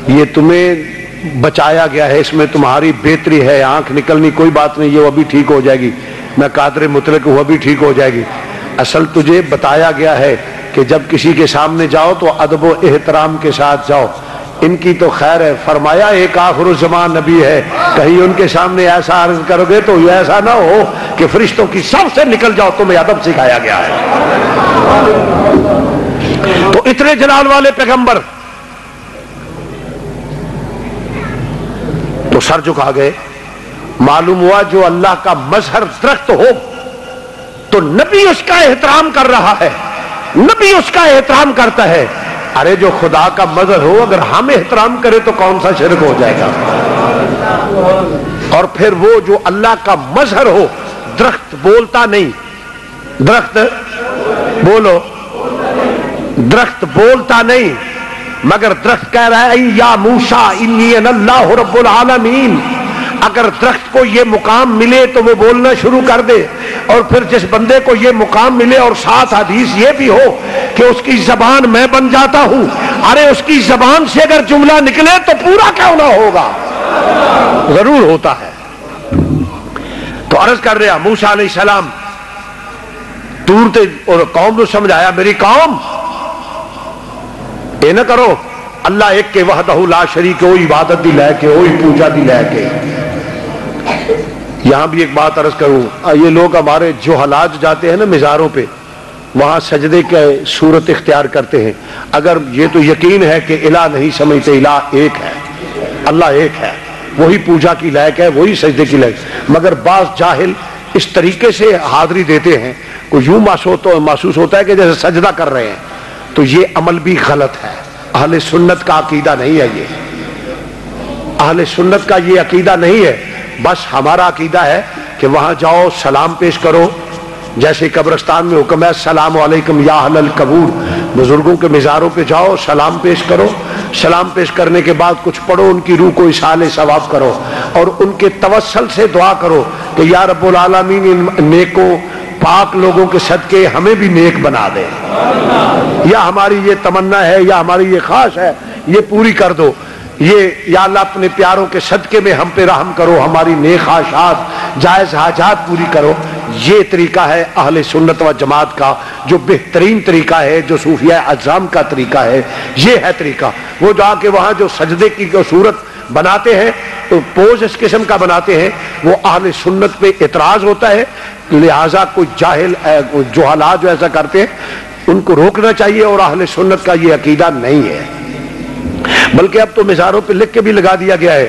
یہ تمہیں بچایا گیا ہے، اس میں تمہاری بہتری ہے، آنکھ نکلنی کوئی بات نہیں، یہ ابھی ٹھیک ہو جائے گی، میں قادر مطلق ہوں، ابھی ٹھیک ہو جائے گی، اصل تجھے بتایا گیا ہے کہ جب کسی کے سامنے جاؤ تو ادب و احترام کے ساتھ جاؤ، ان کی تو خیر ہے۔ فرمایا ایک آخر الزمان نبی ہے، کہیں ان کے سامنے ایسا عرض کرو گے تو یہ ایسا نہ ہو کہ فرشتوں کی صف سے نکل جاؤ، تمہیں ادب سکھایا گیا ہے۔ تو اتنے جلال والے پیغمبر تو سر جھکا گئے۔ معلوم ہوا جو اللہ کا مظہر درخت ہو تو نبی اس کا احترام کر رہا ہے، نبی اس کا احترام کرتا ہے۔ ارے جو خدا کا مظہر ہو اگر ہم احترام کریں تو کون سا شرک ہو جائے گا؟ اور پھر وہ جو اللہ کا مظہر ہو، درخت بولتا نہیں، درخت بولو، درخت بولتا نہیں، مگر درخت کہہ رہا ہے یا موسیٰ انی انا اللہ رب العالمین۔ اگر درخت کو یہ مقام ملے تو وہ بولنا شروع کر دے، اور پھر جس بندے کو یہ مقام ملے اور ساتھ حدیث یہ بھی ہو کہ اس کی زبان میں بن جاتا ہوں، ارے اس کی زبان سے اگر جملہ نکلے تو پورا کیوں نہ ہوگا؟ ضرور ہوتا ہے۔ تو عرض کر رہا موسیٰ علیہ السلام دور تے اور قوم کو سمجھایا، میری قوم اے نہ کرو، اللہ ایک کے وحدہ لا شریک، وہی عبادت دی لے کے، وہی پوجا دی لے کے۔ یہاں بھی ایک بات عرض کروں، یہ لوگ ہمارے جو حالات جاتے ہیں نا مزاروں پہ، وہاں سجدے کے صورت اختیار کرتے ہیں، اگر یہ تو یقین ہے کہ الہ نہیں سمجھتے، الہ ایک ہے، اللہ ایک ہے، وہی پوجا کی لائق ہے، وہی سجدے کی لائق، مگر بعض جاہل اس طریقے سے حاضری دیتے ہیں، کو یوں محسوس ہوتا ہے کہ جیسے سجدہ کر رہے ہیں، تو یہ عمل بھی غلط ہے، اہل سنت کا عقیدہ نہیں ہے، یہ اہل سنت کا یہ عقیدہ نہیں ہے۔ بس ہمارا عقیدہ ہے کہ وہاں جاؤ سلام پیش کرو، جیسے قبرستان میں حکم ہے السلام علیکم یا اہل القبور، بزرگوں کے مزاروں پہ جاؤ سلام پیش کرو، سلام پیش کرنے کے بعد کچھ پڑھو، ان کی روح کو اصال ثواب کرو، اور ان کے توسل سے دعا کرو کہ یا رب العالمین ان نیکوں پاک لوگوں کے صدقے ہمیں بھی نیک بنا دے، یا ہماری یہ تمنا ہے یا ہماری یہ خواہش ہے یہ پوری کر دو، یہ یا اللہ اپنے پیاروں کے صدقے میں ہم پہ رحم کرو، ہماری نیک خواہشات جائز حاجات پوری کرو۔ یہ طریقہ ہے اہل سنت و جماعت کا، جو بہترین طریقہ ہے، جو صوفیہ اعظام کا طریقہ ہے، یہ ہے طریقہ۔ وہ جا کے وہاں جو سجدے کی صورت بناتے ہیں، تو پوز اس قسم کا بناتے ہیں، وہ اہل سنت پہ اعتراض ہوتا ہے، لہٰذا کوئی جاہل جو حالات جو ایسا کرتے ہیں ان کو روکنا چاہیے، اور اہل سنت کا یہ عقیدہ نہیں ہے۔ بلکہ اب تو مزاروں پہ لکھ کے بھی لگا دیا گیا ہے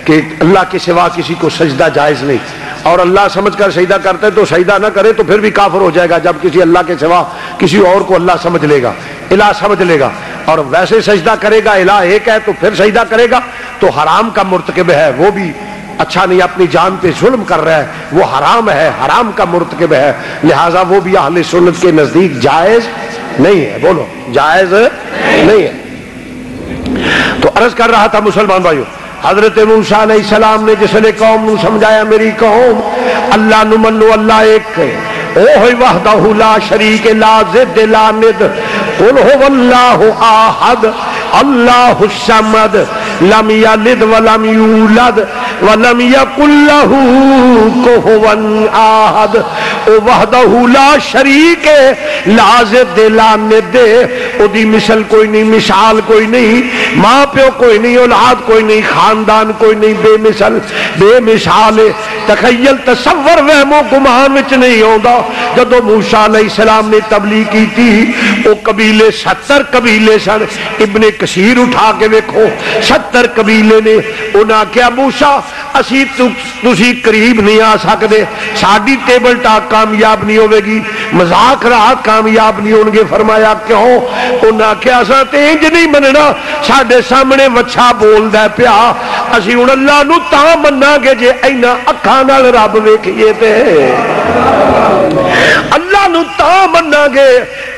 کہ اللہ کے سوا کسی کو سجدہ جائز نہیں، اور اللہ سمجھ کر سجدہ کرتا ہے تو سجدہ نہ کرے تو پھر بھی کافر ہو جائے گا، جب کسی اللہ کے سوا کسی اور کو اللہ سمجھ لے گا، الہ سمجھ لے گا، اور ویسے سجدہ کرے گا الہ ایک ہے تو پھر سجدہ کرے گا تو حرام کا مرتکب ہے، وہ بھی اچھا نہیں، اپنی جان پہ ظلم کر رہا ہے، وہ حرام ہے، حرام کا مرتکب ہے، لہٰذا وہ بھی اہل سنت کے نزدیک جائز نہیں ہے۔ بولو جائز نہیں ہے۔ تو عرض کر رہا تھا مسلمان بھائیو، حضرت موسیٰ علیہ السلام نے جس نے قوم نو سمجھایا، میری قوم اللہ نو منو، اللہ ایک ہے، اوہ وحدہ لا شریک لا ضد لا ند، قل هو اللہ احد اللہ الصمد لم یلد ولم یولد ولم یکن لہ کفوا احد او وحدہ لا شریک لا ضد لا ند او دی مثل کوئی نہیں مثال کوئی نہیں ماں پیو کوئی نہیں اولاد کوئی نہیں خاندان کوئی نہیں بے مثل بے مثال تخیل تصور وہم و گمان وچ نہیں ہوندا جدو موسیٰ علیہ السلام نے تبلیغ کی تھی او قبیلے 70 قبیلے سن ابن کثیر اٹھا کے دیکھو 70 قبیلے نے انہاں کیا موسیٰ اسی تسی قریب نہیں آ سکدے ساڈی ٹیبل ٹاک کامیاب نہیں ہوے گی مذاق رات کامیاب نہیں ہون گے فرمایا کیوں انہاں کیا اساں تے انج نہیں مننا ساڈے سامنے وچھا بولدا پیا اسی ہن اللہ نو تاں مننا گے جے اینا اکھاں نال رب ویکھیے تے اللہ نو تاں مننا گے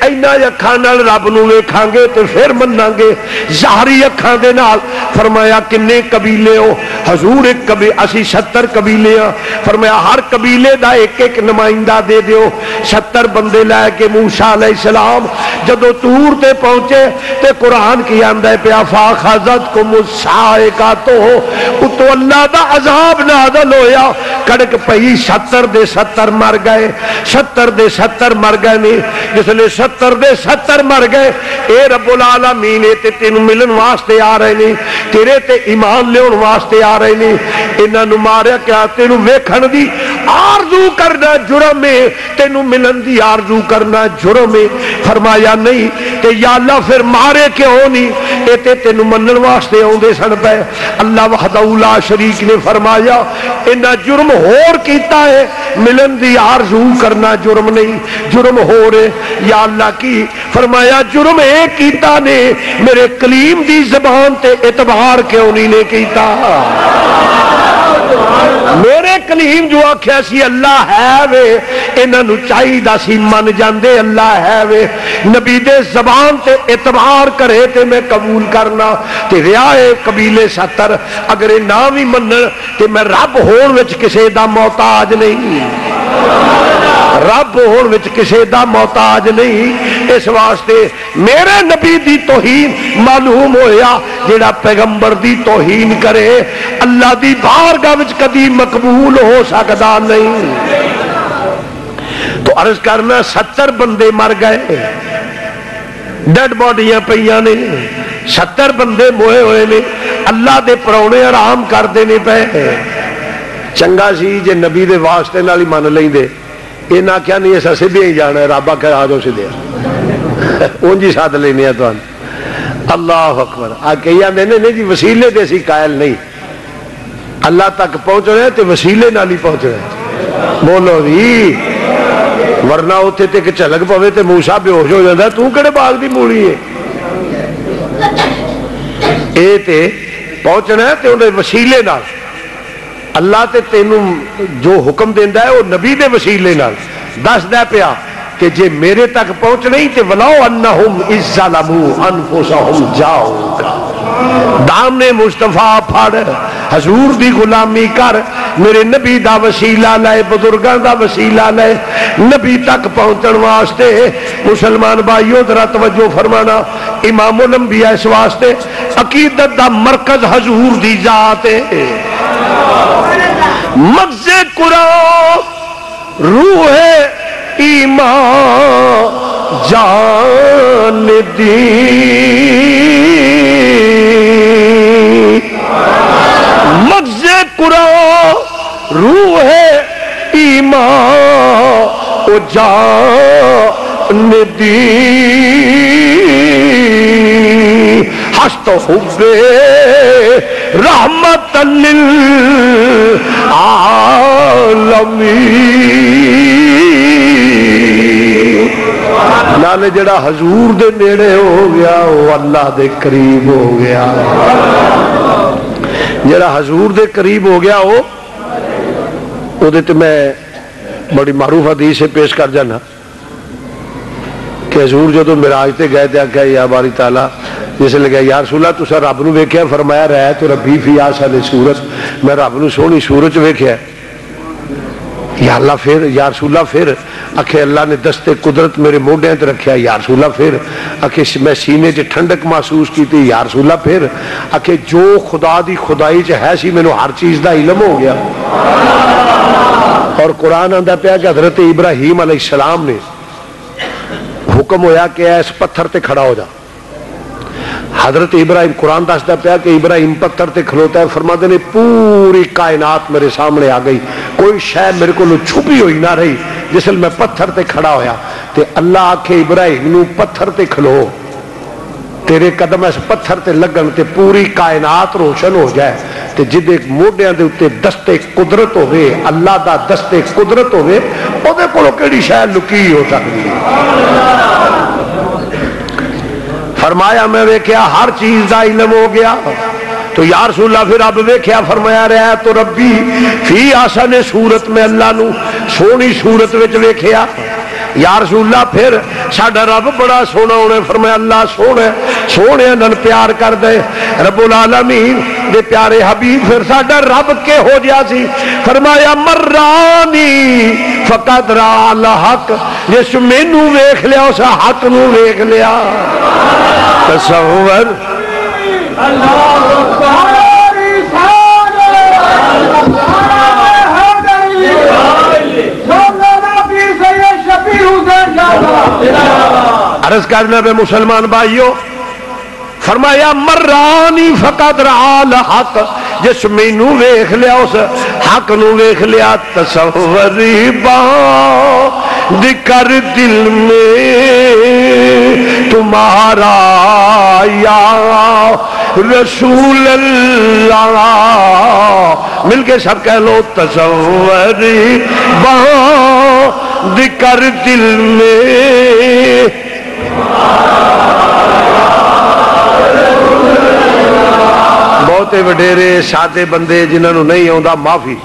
اینا اکھاں نال رب نو ویکھاں گے تے پھر مننا گے ظاہری اکھاں دے نال فرمایا کنے قبیلے ہو حضور ایک اسی 70 قبیلے ہاں فرمایا ہر قبیلے دا ایک ایک نمائندہ دے دیو 70 بندے لے کے موسیٰ علیہ السلام جدو طور تے پہنچے تے قرآن کی آمدہ پیا فاخذتکم الصاعقۃ تو اللہ دا عذاب نازل ہویا کڑک پئی 70 دے 70 مر گئے 70 دے 70 مر گئے نے جس لئے 70 دے 70 مر گئے اے رب العالمین تے تینوں ملن واسطے آ رہے نے تیرے تے ایمان لیون واسطے آ رہے نے انہاں نو ماریا کیا تینوں ویکھن دی آرزو کرنا جرم ہے تینوں ملن دی آرزو کرنا جرم ہے فرمایا نہیں کہ یا اللہ پھر مارے کیوں نہیں اے تے تینوں منن واسطے اوندے سن پے اللہ وحدہ لا شریک نے فرمایا انہاں جرم ہور کیتا ہے ملن دی آرزو کرنا جرم نہیں جرم ہو رہے یا اللہ کی فرمایا جرم ایک کیتا نے میرے کلیم دی زبان تے اعتبار کیوں نہیں نے کیتا میرے کلیم جو آکھیا سی اللہ ہے وے انہاں نو چاہیدا سی من جاندے اللہ ہے وے نبی دے زبان تے اعتبار کرے تے میں قبول کرنا تے ریائے قبیلے 70 اگر اے نہ وی منن تے میں رب ہون وچ کسے دا محتاج نہیں رب ہون وچ کسے دا محتاج نہیں اس واسطے میرے نبی دی توہین معلوم ہویا جیڑا پیغمبر دی توہین کرے اللہ دی بارگاہ وچ کدی مقبول ہو سکدا نہیں تو عرض کرنا 70 بندے مر گئے ڈیڈ باڈیاں پئیاں نے 70 بندے موئے ہوئے نے اللہ دے پرونے آرام کر دینے پے چنگا سی جے نبی دے واسطے نال ہی من لیندے یہ نہ کیا نہیں ایسا سیدھے ہی جانا ہے رابع کہ آجو سیدھے اونجی ساتھ لینے ہیں تو اللہ اکبر کہی آنے نہیں جی وسیلے دے سی قائل نہیں اللہ تک پہنچ رہے ہیں تو وسیلے نہ نہیں پہنچ رہے ہیں بولو بھی ورنہ ہوتے تے کہ چلک پوے تے موسیٰ بے ہوش ہو جاتا ہے تو کڑے باغ دی موڑی ہے اے تے پہنچ رہے ہیں تے انہیں وسیلے نہ اللہ تے تینوں جو حکم دیندہ ہے وہ نبی دے وسیلے نال دس دے پیا کہ جے میرے تک پہنچ نہیں تے وَلَوْ أَنَّهُمْ إِذْ ظَلَمُوا أَنفُسَهُمْ جَاءُوكَ دامن مصطفیٰ پھڑ حضور دی غلامی کر میرے نبی دا وسیلہ لائے بزرگاں دا وسیلہ لائے نبی تک پہنچن واسطے مسلمان بھائیوں ذرا توجہ فرمانا امام الانبیاء اس واسطے عقیدت دا مرکز حضور دی ذات ہے مغز قرآن روح ایمان جان دی مغز قرآن روح ایمان و جان دی ہست حب رحمت للعالمین نالے جڑا حضور دے نیڑے ہو گیا وہ اللہ دے قریب ہو گیا جڑا حضور دے قریب ہو گیا وہ دے تو میں بڑی معروف حدیث سے پیش کر جانا کہ حضور جو تو معراج تے گئے تھے کہ یا باری تعالیٰ جیسے لگا یا رسول اللہ تسا رب نو ویکھیا فرمایا رہے تو ربی فی آسل سورت میں رب نو سونی سورت ویکھیا یا اللہ پھر، یا رسول اللہ پھر، آخے اللہ نے دستے قدرت میرے موڈے تے رکھیا، یا رسول اللہ پھر، آخے میں سینے چ ٹھنڈک محسوس کی تھی، یا رسول اللہ پھر، آخے جو خدا دی خدائی چ ہے سی مینوں ہر چیز دا علم ہو گیا۔ اور قرآن آندا پیا کہ حضرت ابراہیم علیہ السلام نے حکم ہویا کہ اس پتھر تے کھڑا ہو جا۔ حضرت ابراہیم، قرآن دستا پیا کہ ابراہیم پتھر تے کھلوتا ہے، فرماتے نے پوری کائنات میرے سامنے آ گئی، کوئی شے میرے کو چھپی ہوئی نہ رہی۔ جس میں پتھر تے کھڑا ہویا تے اللہ آکھے ابراہیم نو پتھر تے کھلو، تیرے قدم اس پتھر تے لگن تے پوری کائنات روشن ہو جائے، تے جدے موڈیاں دے اوتے دستے قدرت ہوے، اللہ دا دستے قدرت ہوے، او دے کولوں کیڑی شے لکی ہو سکدی ہے؟ فرمایا میں ویکھیا ہر چیز دا علم ہو گیا۔ تو یا رسول اللہ پھر اب ویکھیا، فرمایا رہا تو ربی فی احسن صورت، میں اللہ نو سونی صورت وچ ویکھیا۔ یا رسول اللہ پھر ساڈا رب بڑا سونا ہونا، فرمایا اللہ سونا، سونے نال پیار کر دے رب العالمین دے پیارے حبیب۔ پھر ساڈا رب کے ہو جیا سی، فرمایا مرانی فقط را الحق، جس مینوں ویکھ لیا اس حق نو ویکھ لیا۔ تصور عرض کرنا بے مسلمان بھائیو، فرمایا مرانی فقط رعا الحق، جس مینوں ویکھ لیا اس حق نو ویکھ لیا۔ تصوری باندھ کر دل میں تمہارا یا رسول اللہ، مل کے سب کہہ لو تصوری باندھ کر دل میں بہتے وڈیرے سادے بندے جنہوں نے نہیں آتا معافی،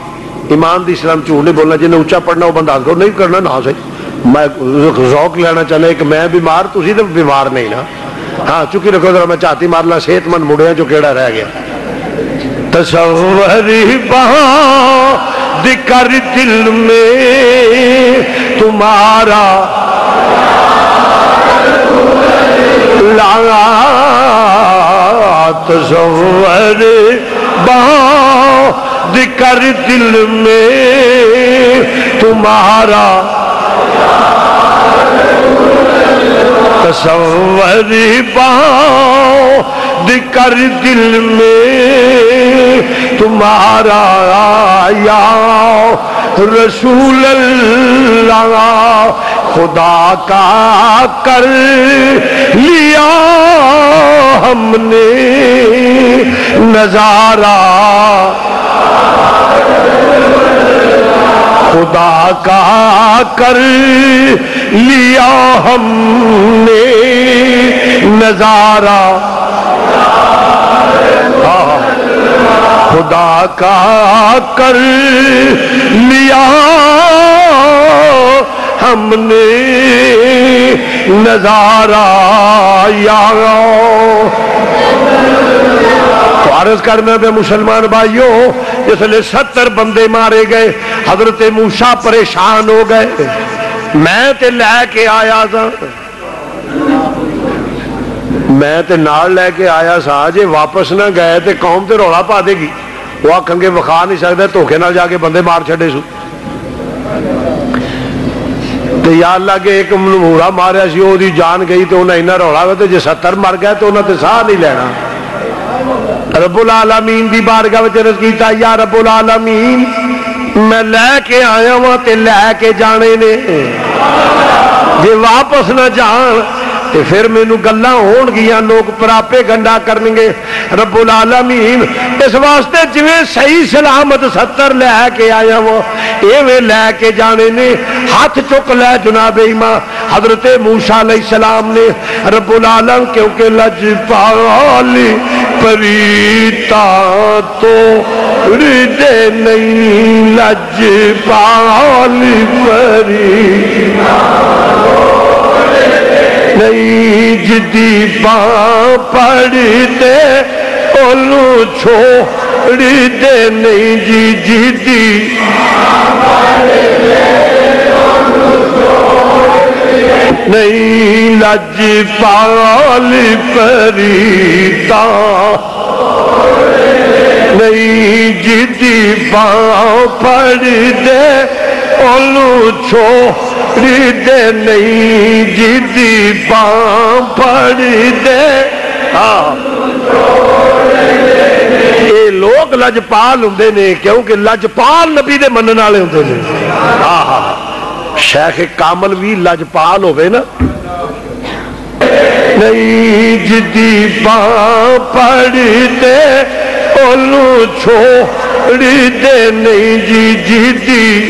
ایمان دی اسلام جھوٹ نہیں بولنا، جنہیں اچا پڑھنا وہ بندہ کو نہیں کرنا نہ صحیح۔ میں ذوق لینا چاہنا کہ میں بیمار، تسی تو بیمار نہیں نا، ہاں چکی رکھو ذرا میں چاہتی مارنا صحت مند مڑیا جو کیڑا رہ گیا۔ تصوری باندھ کر دل میں تمہارا لا، تصور باندھ کر دل میں تمہارا، تصور باندھ کر دل میں تمہارا یا رسول اللہ، خدا کا کر لیا ہم نے نظارہ، خدا کا کر لیا ہم نے نظارہ، خدا کا کر لیا ہم نے نظارہ یا۔ تو عرض کرنا بے مسلمان بھائیوں، جس لئے 70 بندے مارے گئے، حضرت موسیٰ پریشان ہو گئے، میں تے لے کے آیا تھا، میں تے نال لے کے آیا سا، جے واپس نہ گئے تے قوم تے رولا پا دے گی، وہ آکھیں گے وکھا نہیں سکتے، دھوکے نال جا کے بندے مار چھڑے سو۔ تے یا اللہ کے ایک منہورا ماریا سی، وہ دی جان گئی تو انہیں انہیں رولا ہوئے، جے 70 مر گئے تو انہیں تے ساہ نہیں لینا۔ رب العالمین دی بارگاہ وچ عرض کیتا، یا رب العالمین میں لے کے آیا ہوں تے لے کے جانے نے، جے واپس نہ جان تے پھر مینوں گلاں ہون گیاں، لوگ پراپے گنڈا کریں گے۔ رب العالمین اس واسطے جویں صحیح سلامت 70 لے کے آیا وہ ایویں لے کے جانے نے۔ ہاتھ چک لے جناب ایمان حضرت موسیٰ علیہ السلام نے۔ رب العالم کیونکہ لجپالی پریتا تو ردے نہیں، لجپالی پریتا نہیں، جدی باں پڑھتے اولو چھوڑ دے نہیں، جی جدی نہیں لجپال پریتا نہیں جدی باں پھڑ دے اولو چھوڑ دے نہیں جدی باں پھڑ دے یہ لوگ لجپال ہوندے نے کیونکہ لجپال نبی دے منن والے ہوندے نے شیخ کامل بھی لجپال ہوئے نا نہیں جدی باں پھڑ دے اولو چھوڑ دے نہیں جی جدی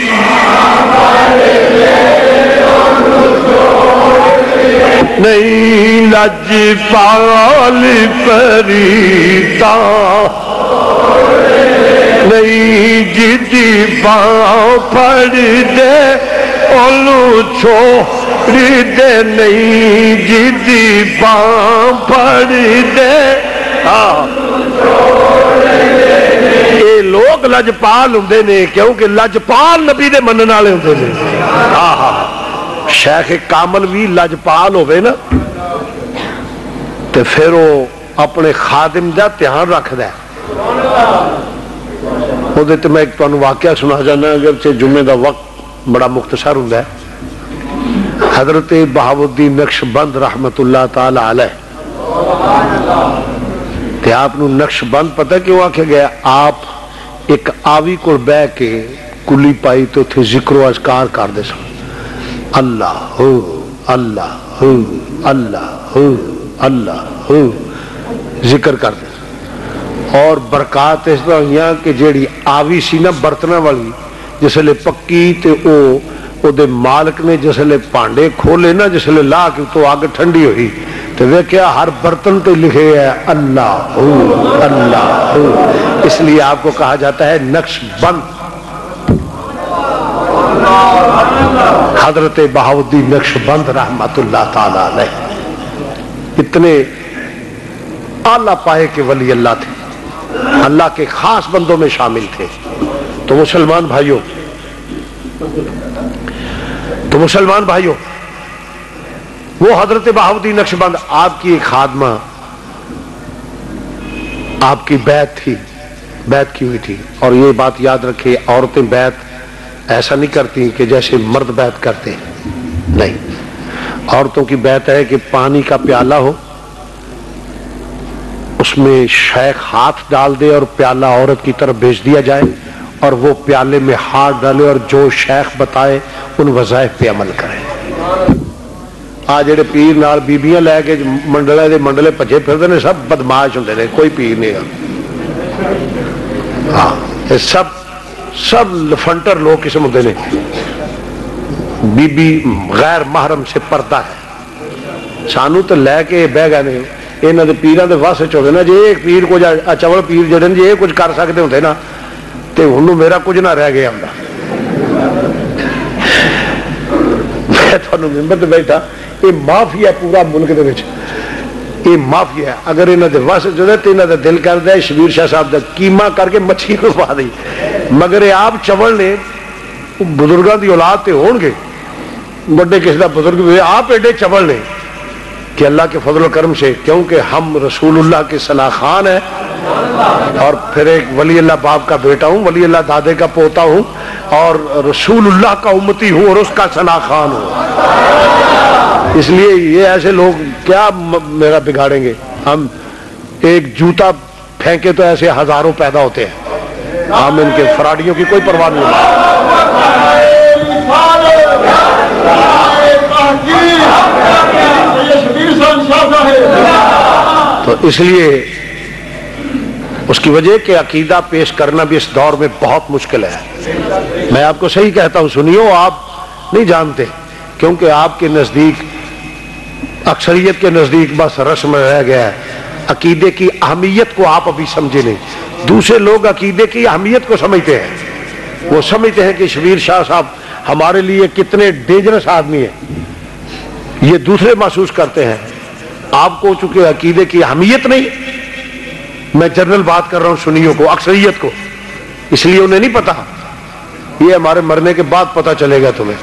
نہیں لجپال پریتا نہیں جدی باں پھڑ دے اولو چھوڑ دے نہیں جدی باں پھڑ دے یہ لوگ لجپال ہوندے نے کیونکہ لجپال نبی دے منن والے ہوندے نے شیخ کامل بھی لجپال ہوئے نا تے پھر وہ اپنے خادم دا دھیان رکھ دے وہ دیتے میں ایک تمہیں واقعہ سنا جانا اگرچہ جمعے دا وقت بڑا مختصر ہوں ہے حضرت بہاؤالدین نقشبند رحمت اللہ تعالی علیہ تے آپ نو نقشبند پتہ کیوں آکھے گیا آپ ایک آوی کو بے کے کلی پائی تو تھے ذکر و اذکار کر دے سن اللہ ہو اللہ ہو اللہ ہو اللہ ہو ذکر کر دے اور برکات اس طرح ہوئی کہ جیڑی آوی سی نا برتنا والی جسلے پکی تے او دے مالک نے جسلے پانڈے کھولے نا جسلے لا کے تو آگ ٹھنڈی ہوئی تو وہ کیا ہر برتن تے لکھے ہے اللہ ہو اللہ ہو اس لیے آپ کو کہا جاتا ہے نقش بند حضرت بہاؤالدین نقشبند رحمت اللہ تعالی علیہ اتنے اعلیٰ پائے کے ولی اللہ تھے اللہ کے خاص بندوں میں شامل تھے تو مسلمان بھائیوں وہ حضرت بہاؤالدین نقشبند آپ کی ایک خادمہ آپ کی بیعت کی ہوئی تھی اور یہ بات یاد رکھے عورتیں بیعت ایسا نہیں کرتی کہ جیسے مرد بیعت کرتے ہیں نہیں عورتوں کی بیعت ہے کہ پانی کا پیالہ ہو اس میں شیخ ہاتھ ڈال دے اور پیالہ عورت کی طرف بھیج دیا جائے اور وہ پیالے میں ہاتھ ڈالے اور جو شیخ بتائے ان وظائف پہ عمل کرے آج جڑے پیر نال بیبیاں لے کے منڈلے پجے پھرتے ہیں سب بدماش ہوندے نے کوئی پیر نہیں ہاں یہ سب لفنٹر لوگ قسم ہوتے ہیں بی بی غیر محرم سے پردہ ہے سانو تو لے کے بہ گئے نے یہاں کے پیروں کے وس ہوتے نا جی ایک پیر کچھ چول پیر جڑے جی یہ کچھ کر سکتے ہوتے نا تو ہوں میرا کچھ نہ رہ گیا ہوں میں تھانوں ممبر تے بیٹھا یہ مافیا پورا ملک دے وچ یہ مافیا اگر یہاں کے وس جو ہے تو یہاں کا دل کرتا ہے شبیر شاہ صاحب کا کیما کر کے مچھی کو پا دی مگر یہ آپ چول نے بزرگوں کی اولاد تے ہون گے بڑے کسی کا بزرگ ہوئے آپ ایڈے چول نے کہ اللہ کے فضل و کرم سے کیونکہ ہم رسول اللہ کے ثنا خان ہیں اور پھر ایک ولی اللہ باپ کا بیٹا ہوں ولی اللہ دادے کا پوتا ہوں اور رسول اللہ کا امتی ہوں اور اس کا ثنا خان ہوں اس لیے یہ ایسے لوگ کیا میرا بگاڑیں گے ہم ایک جوتا پھینکے تو ایسے ہزاروں پیدا ہوتے ہیں ہم ان کے فراڈیوں کی کوئی پرواہ نہیں تو اس لیے اس کی وجہ کہ عقیدہ پیش کرنا بھی اس دور میں بہت مشکل ہے میں آپ کو صحیح کہتا ہوں سنیو آپ نہیں جانتے کیونکہ آپ کے نزدیک اکثریت کے نزدیک بس رسم رہ گیا ہے عقیدے کی اہمیت کو آپ ابھی سمجھے نہیں دوسرے لوگ عقیدے کی اہمیت کو سمجھتے ہیں وہ سمجھتے ہیں کہ شبیر شاہ صاحب ہمارے لیے کتنے ڈینجرس آدمی ہیں یہ دوسرے محسوس کرتے ہیں آپ کو چونکہ عقیدے کی اہمیت نہیں میں جنرل بات کر رہا ہوں سنیوں کو اکثریت کو اس لیے انہیں نہیں پتا یہ ہمارے مرنے کے بعد پتا چلے گا تمہیں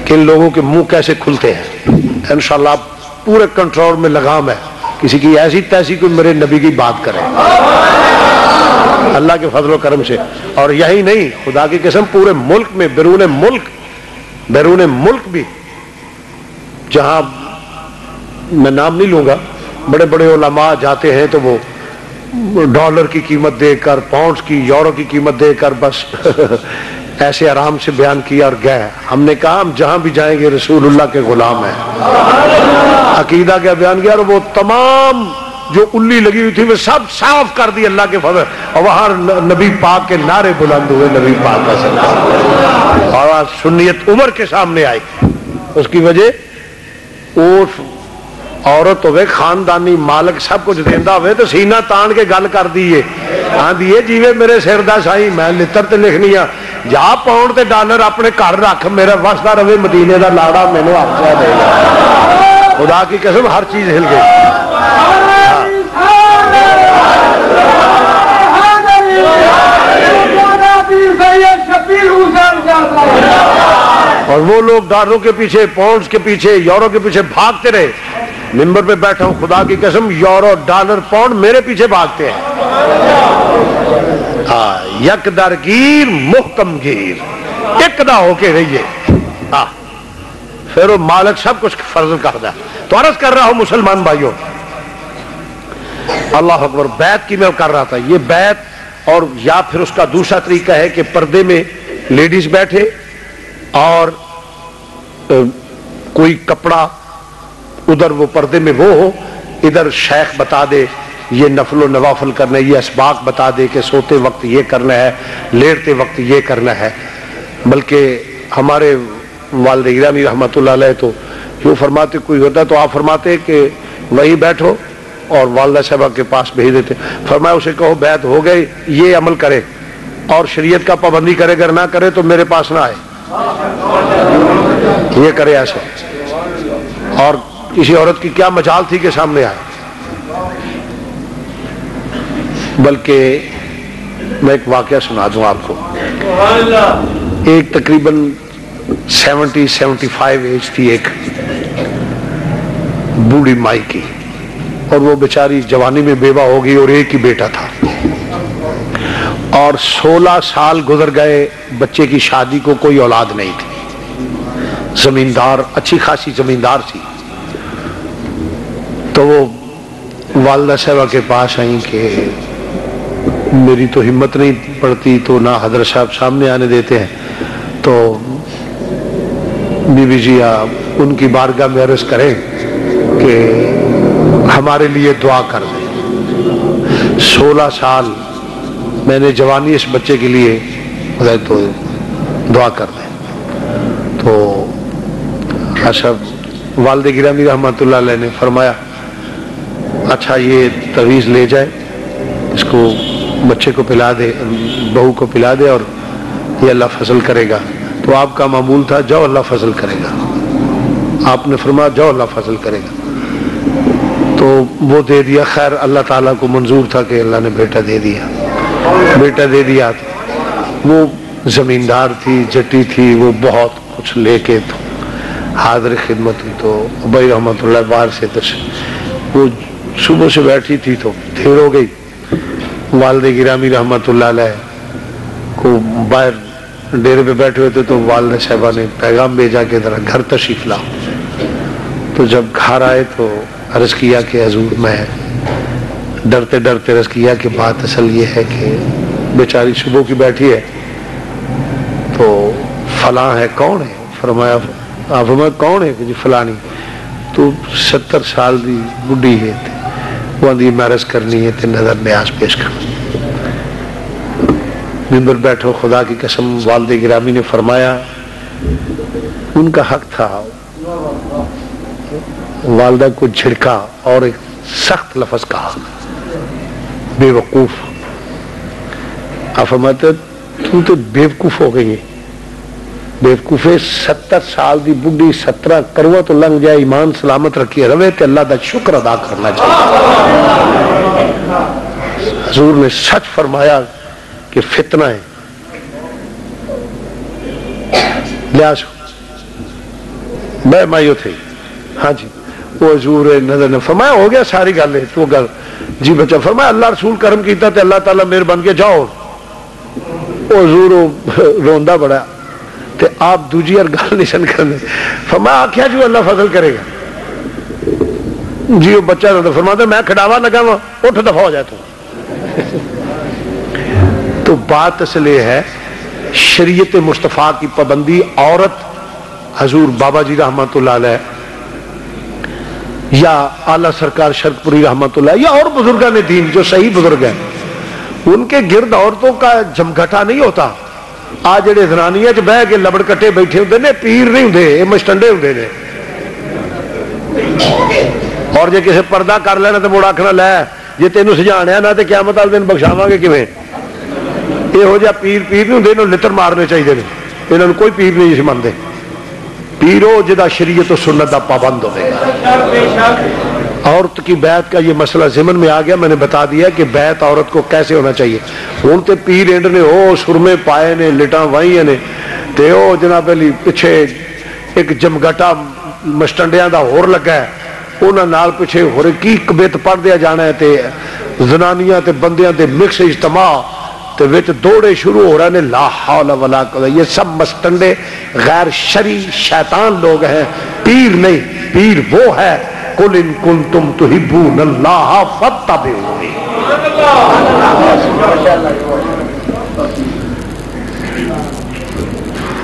کہ ان لوگوں کے منہ کیسے کھلتے ہیں. انشاءاللہ پورے کنٹرول میں لگام ہے, کسی کی ایسی تیسی کوئی میرے نبی کی بات کرے اللہ کے فضل و کرم سے. اور یہی نہیں, خدا کی قسم پورے ملک میں, بیرون ملک بھی, جہاں میں نام نہیں لوں گا, بڑے بڑے علماء جاتے ہیں تو وہ ڈالر کی قیمت دے کر, پاؤنڈز کی, یورو کی قیمت دے کر بس ایسے آرام سے بیان کیا اور گئے. ہم نے کہا ہم جہاں بھی جائیں گے رسول اللہ کے غلام ہیں. عقیدہ کیا بیان کیا, اور وہ تمام جو الی لگی ہوئی تھی وہ سب صاف کر دی اللہ کے فضل, اور وہاں نبی پاک کے نعرے بلند ہوئے, نبی پاک کا صدقہ, اور سنیت عمر کے سامنے آئی. اس کی وجہ وہ عورت ہوئے, خاندانی مالک سب کچھ دیندہ ہوئے تو سینہ تان کے گل کر دیئے, ہاں دیئے جیوے میرے سر دا سائی, میں لتر تے لکھنی ہاں, جا پاؤنڈ تے ڈالر اپنے گھر رکھ, میرا وسدا رہے مدینے دا لاڑا مینوں آپسا دے گا. خدا کی قسم ہر چیز ہل گئی. اور وہ لوگ ڈالروں کے پیچھے, پاؤنڈز کے پیچھے, یورو کے پیچھے بھاگتے رہے. ممبر پہ بیٹھا ہوں, خدا کی قسم یورو, ڈالر, پاؤنڈ میرے پیچھے بھاگتے ہیں. یک درگیر محکم گیر, ایک دا ہو کے رہیے. پھر وہ مالک سب کچھ فرض کرتا ہے. تو عرض کر رہا ہوں مسلمان بھائیوں, اللہ اکبر, بیعت کی میں کر رہا تھا. یہ بیعت, اور یا پھر اس کا دوسرا طریقہ ہے کہ پردے میں لیڈیز بیٹھے اور کوئی کپڑا ادھر وہ پردے میں وہ ہو, ادھر شیخ بتا دے یہ نفل و نوافل کرنا ہے, یہ اسباق بتا دے کہ سوتے وقت یہ کرنا ہے, لیٹتے وقت یہ کرنا ہے. بلکہ ہمارے والد گرامی رحمۃ اللہ علیہ تو یوں فرماتے, کوئی ہوتا تو آپ فرماتے کہ وہیں بیٹھو, اور والدہ صاحبہ کے پاس بھیج دیتے. فرمایا اسے کہو بیعت ہو گئے, یہ عمل کرے اور شریعت کا پابندی کرے, اگر نہ کرے تو میرے پاس نہ آئے, یہ کرے ایسے. اور کسی عورت کی کیا مجال تھی کہ سامنے آئے. بلکہ میں ایک واقعہ سنا دوں آپ کو. ایک تقریباً 70-75 ایج تھی ایک بوڑھی مائی کی, اور وہ بیچاری جوانی میں بیوہ ہو گئی اور ایک ہی بیٹا تھا, اور 16 سال گزر گئے, بچے کی شادی کو کوئی اولاد نہیں تھی. زمیندار, اچھی خاصی زمیندار تھی. تو وہ والدہ صاحبہ کے پاس آئیں کہ میری تو ہمت نہیں پڑتی, تو نہ حضرت صاحب سامنے آنے دیتے ہیں, تو بی بی جی آپ ان کی بارگاہ میں عرض کریں کہ ہمارے لیے دعا کر دیں. 16 سال میں نے جوانی اس بچے کے لیے, تو دعا کر دیں. تو اشرف والد گرامی رحمۃ اللہ علیہ نے فرمایا اچھا یہ تعویذ لے جائے, اس کو بچے کو پلا دے, بہو کو پلا دے, اور یہ اللہ فضل کرے گا. تو آپ کا معمول تھا جاؤ اللہ فضل کرے گا. آپ نے فرمایا جاؤ اللہ فضل کرے گا. تو وہ دے دیا. خیر اللہ تعالیٰ کو منظور تھا کہ اللہ نے بیٹا دے دیا. بیٹا دے دیا تو وہ زمیندار تھی, جٹی تھی, وہ بہت کچھ لے کے تو حاضر خدمت ہوئی. تو ابئی رحمۃ اللہ باہر سے وہ صبح سے بیٹھی تھی تو دیر ہو گئی. والد گرامی رحمۃ اللہ علیہ کو باہر ڈیرے پہ بیٹھے ہوئے تھے, تو والدہ صاحبہ نے پیغام بھیجا کہ ذرا گھر تشریف لاؤ. تو جب گھر آئے تو عرض کیا کہ حضور, میں ڈرتے ڈرتے عرض کیا کہ بات اصل یہ ہے کہ بیچاری صبح کی بیٹھی ہے, تو فلاں ہے, کون ہے؟ فرمایا آپ فرمایا کون ہے کہ جی فلانی. تو 70 سال دی بڈھی ہے, وہ اندھی معرض کرنی ہے, تے نظر نیاز پیش کرنی. ممبر بیٹھو, خدا کی قسم والد گرامی نے فرمایا ان کا حق تھا. والدہ کو جھڑکا اور ایک سخت لفظ کہا, بے وقوف. آپ فرماتے تو بے وقوف ہو گئی. بے وقوفے 70 سال دی بڈھی 17 کروا تو لنگ جائے, ایمان سلامت رکھیے روے تے اللہ دا شکر ادا کرنا چاہیے. حضور نے سچ فرمایا کہ فتنہ ہے. لحاظ میں مائیو تھے ہاں جی وہ حضور نظر نے فرمایا ہو گیا ساری گل ہے تو گل جی بچہ فرمایا اللہ رسول کرم کیتا تے اللہ تعالیٰ مہر بن کے جاؤ وہ حضور روندا بڑا تے آپ دوجی اور گل نہیں سن کرنے فرمایا آخیا جو اللہ فضل کرے گا جی وہ بچہ روندا فرماتا میں کھڑاوا لگا وا اٹھ دفعہ ہو جائے تو بات اصل یہ ہے شریعت مصطفیٰ کی پابندی عورت حضور بابا جی رحمت اللہ علیہ یا اعلیٰ سرکار شرک پوری رحمت اللہ یا اور بزرگان دین جو صحیح بزرگ ہیں ان کے گرد عورتوں کا جمگھٹا نہیں ہوتا آج جڑے زنانیاں چ بہ کے لبڑ کٹے بیٹھے ہوتے ہیں پیر نہیں ہوتے یہ مشٹنڈے ہوتے ہیں اور جے کسی پردہ کر لینا تو مڑ آخنا لے جی تینوں سجانا نہ تو قیامت والے دن بخشاواں گے کیویں یہو جہا پیر نہیں ہوتے انہوں لتر مارنے چاہیے انہوں کوئی پیر نہیں جس منتے پیرو جدا شریعت و سنت کا پابند ہوئے گا عورت کی بیعت کا یہ مسئلہ ضمن میں آ گیا میں نے بتا دیا کہ بیعت عورت کو کیسے ہونا چاہیے ہوں تو پیر اینڈ نے وہ سرمے پائے نے لٹاں وائی نے تے او جناب علی پیچھے ایک جمگٹا مشٹنڈیاں دا ہور لگا ہے انہاں نال پیچھے ہور کی کبیت پڑھ دیا جانا ہے تے زنانیاں تے بندیاں تے مکس اجتماع تے وچ دوڑے شروع ہو رہے ہیں لا حول ولا قوت یہ سب مستنڈے غیر شرعی شیطان لوگ ہیں پیر نہیں پیر وہ ہے قل ان کنتم تحبون اللہ فاتبعونی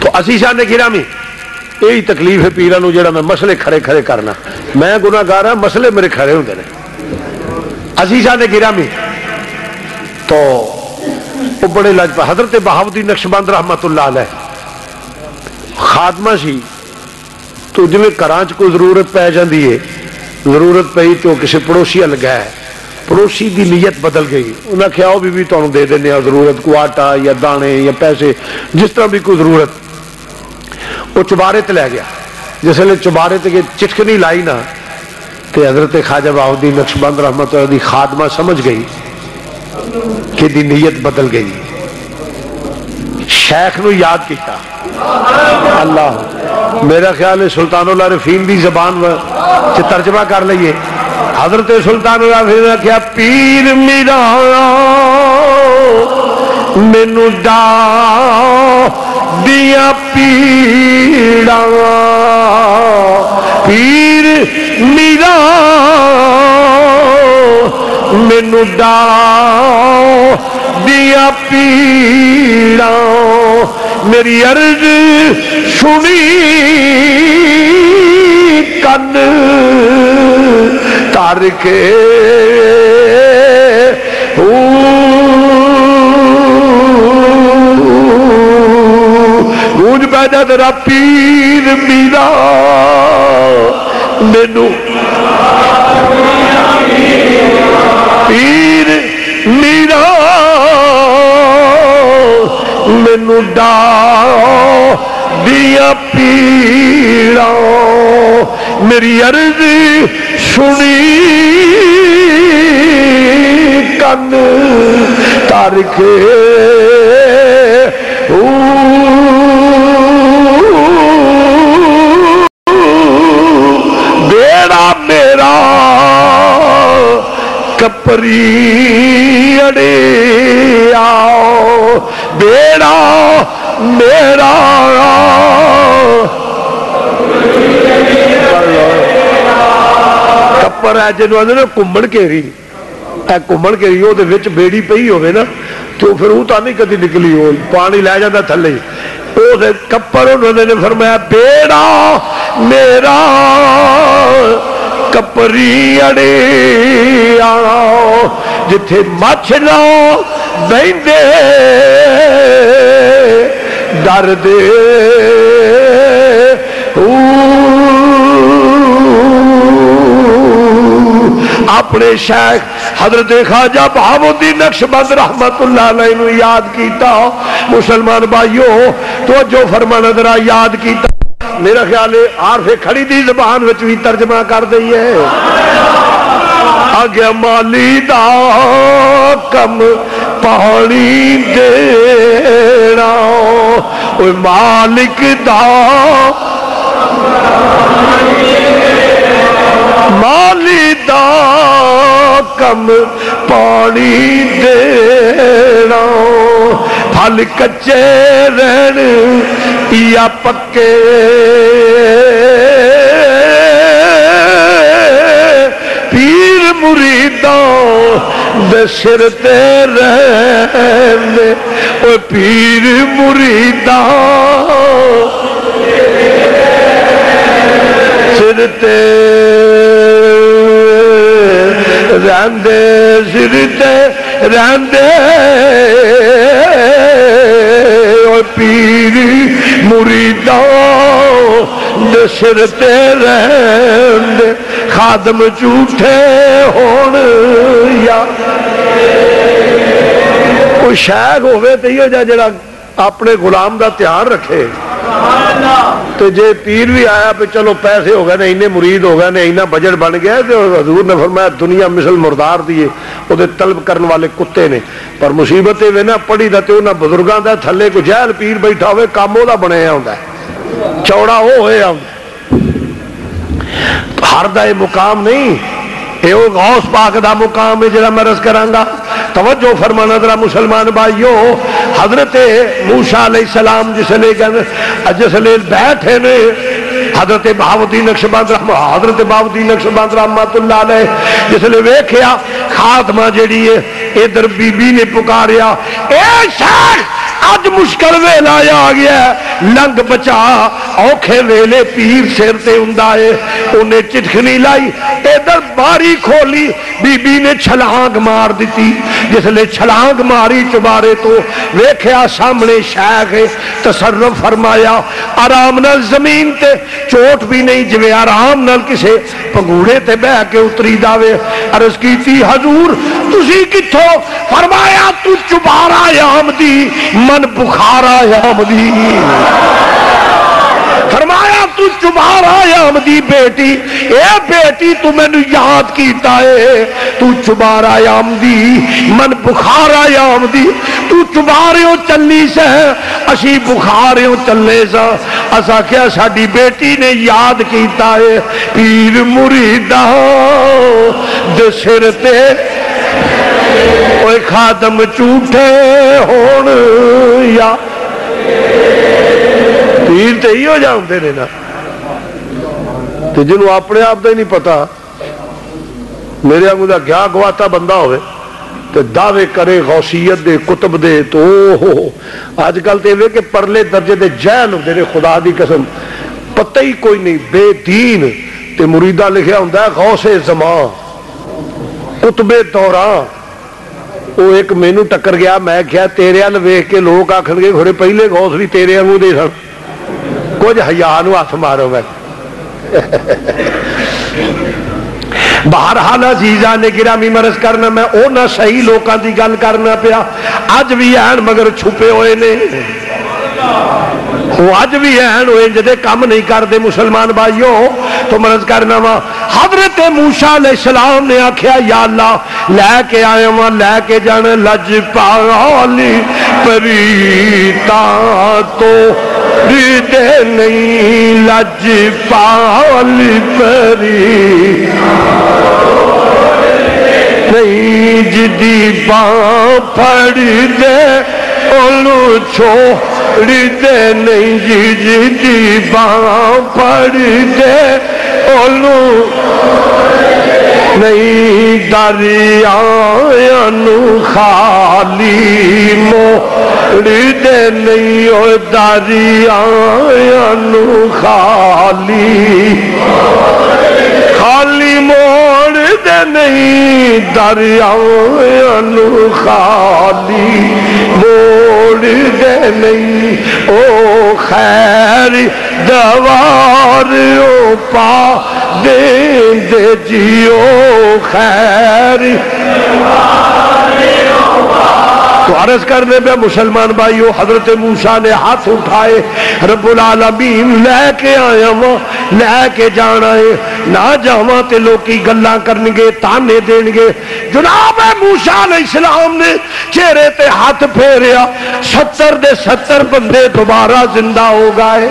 تو عزیزان گرامی یہی تکلیف ہے پیرانو جڑا میں مسئلے کھڑے کھڑے کرنا میں گناہگار ہاں مسئلے میرے کھڑے ہوندے نے عزیزان گرامی تو وہ بڑے لاجپا حضرت بہاؤالدین نقشبند رحمت اللہ علیہ خادمہ سی تو جویں گھراں کوئی ضرورت پی جاندی ہے ضرورت پئی تو کسی پڑوسی لگا ہے پڑوسی دی نیت بدل گئی انہاں کہا او بھی تانوں دے دینے ضرورت کو آٹا یا دانے یا پیسے جس طرح بھی کوئی ضرورت وہ چبارے تے لے گیا جس ویلے چبارے تے چٹکنی لائی نا تے حضرت خواجہ بہاؤالدین نقشبند رحمت اللہ دی خادمہ سمجھ گئی کہ دی نیت بدل گئی شیخ نو یاد کیتا اللہ میرا خیال ہے سلطان العارفین دی زبان سے ترجمہ کر لئیے حضرت سلطان العارفین نے کہا پیر میرا مینو دا دیا پیڑا پیر میرا مینو دا دیا پیڑا میری عرض سنی کن تارکے گونج پیدا تیرا پیر میرا مینو پیر میرا مینو ڈا دیا پیڑا میری عرض سنی کن تارکے بیڑا میرا کپری اڑے آؤ بیڑا میرا کپر ہے جنہوں آدھے نا کمبن کیری کمبن کیری وہ بیڑی پئی ہوئے نا تو پھر وہ تو نہیں کدی نکلی ہو پانی لے جاتا تھلے وہ کپر انہوں نے فرمایا بیڑا میرا کپری اڑے آؤ جتھے مچھ نہ بہندے ڈر دے اپنے شیخ حضرت خواجہ بہاؤالدین نقشبند رحمت اللہ علیہ نے یاد کیتا مسلمان بھائیو تو جو فرمانا ذرا یاد کیتا میرا خیال ہے عارف کھڑی دی زبان وچ بھی ترجمہ کر دئی ہے آگے مالی دا کم پانی دینا اوے مالک دا مالی دا کم پانی دینا پھل کچے رہن یا پکے پیر مریداں دے سر تے رہنے او پیر مریداں سر تے رہندے سر تے رہندے او پیر مریداں دے سر تے رہندے خادم جھوٹے ہون یا کوئی شیخ ہوئے تو یہ جڑا اپنے غلام دا دھیان رکھے تو جے پیر بھی آیا پہ چلو پیسے ہو گئے نے انہیں مرید ہو گئے نے انہیں بجٹ بن گیا تو حضور نے فرمایا دنیا مثل مردار دیئے وہ دے طلب کرنے والے کتے نے پر مصیبتیں وہ نہ پڑھی دا تو نہ بزرگاں دا تھلے کو جہل پیر بیٹھا ہوئے کاموں دا بنے ہوتا ہے چوڑا ہو ہوئے ہوتا ہے ہر دا یہ مقام نہیں یہ غوث پاک دا مقام ہے جڑا میں رس کرانگا توجہ فرمانا ذرا مسلمان بھائیو حضرت موسیٰ علیہ السلام جس لے بیٹھے نے حضرت بہاؤالدین نقشبند رحمت اللہ علیہ جس لے ویکھیا خاتمہ جڑی ہے ادھر بی بی نے پکاریا اے شیخ آج مشکل ویلا آ گیا ہے لنگ بچا اوکھے ویلے پیر سر تے ہندائے انہیں چٹکنی لائی ادھر باری کھولی بی بی نے چھلانگ مار دیتی جس لے چھلانگ ماری چبارے تو ویکھیا سامنے شیخ تصرف فرمایا آرام نال زمین تے چوٹ بھی نہیں جوے آرام نال کسے پنگوڑے تے بہ کے اتری داوے عرض کی تھی حضور تسی کتھو فرمایا تو چبارا یام دی من بخارا یام دی فرمایا تو چبارا یام دی بیٹی اے بیٹی تو میں نے یاد کیتا ہے تو چبارا یام دی من بخارا یام دی تو چباریوں چلی سے اسی بخاریوں چلے سا اسا کیا ساڑی بیٹی نے یاد کیتا ہے پیر مریدہ دے سر تے اوے خادم جھوٹے ہون یا پیر تے ہی ہو جاؤں دے نا تے جنہوں اپنے آپ دا ہی نہیں پتا میرے آنگو دا کیا گواتا بندہ ہوئے تے دعوے کرے غوثیت دے کتب دے تو آج کل تے ہوئے کہ پرلے درجے دے جہل ہو دے خدا دی قسم پتہ ہی کوئی نہیں بے دین تے مریدہ لکھیا ہوں دا غوث زمان قطب دوران وہ ایک مینو ٹکر گیا میں کیا تیرے ال ویکھ کے لوگ آکھن گے گھوڑے پہلے غوث بھی تیرے وانگو دے سن کچھ حیا نو ہاتھ مارو میں بہرحال عزیزاں نے گرامی مرض کرنا میں او نہ صحیح لوکاں دی گل کرنا پیا اج بھی ہیں مگر چھپے ہوئے نے وہ اج بھی ہیں ہوئے جدے کام نہیں کر دے مسلمان بھائیوں تو مرض کرنا وا حضرت موسیٰ علیہ السلام نے آکھیا یا اللہ لے کے آئے ہوں لے کے جان لج پالی پریتا تو دے نہیں لج پالی پری نہیں جدی باں پھڑ دے اولو چھوڑ دے نہیں جدی باں پھڑ دے اولو نہیں دریاں نو خالی موڑ دے نہیں او دریاں نو خالی موڑ دے نہیں دریاں نو خالی موڑ دے نہیں او خیر دوار او پا دے دے جیو خیر تو عرض کرنے میں مسلمان بھائیو حضرت موسیٰ نے ہاتھ اٹھائے رب العالمین لے کے آیا وہ لے کے جانا ہے نہ جاواں تے لوکی گلاں کرنگے تانے دینگے جناب موسیٰ علیہ السلام نے چہرے تے ہاتھ پھیریا 70 بندے دوبارہ زندہ ہو گئے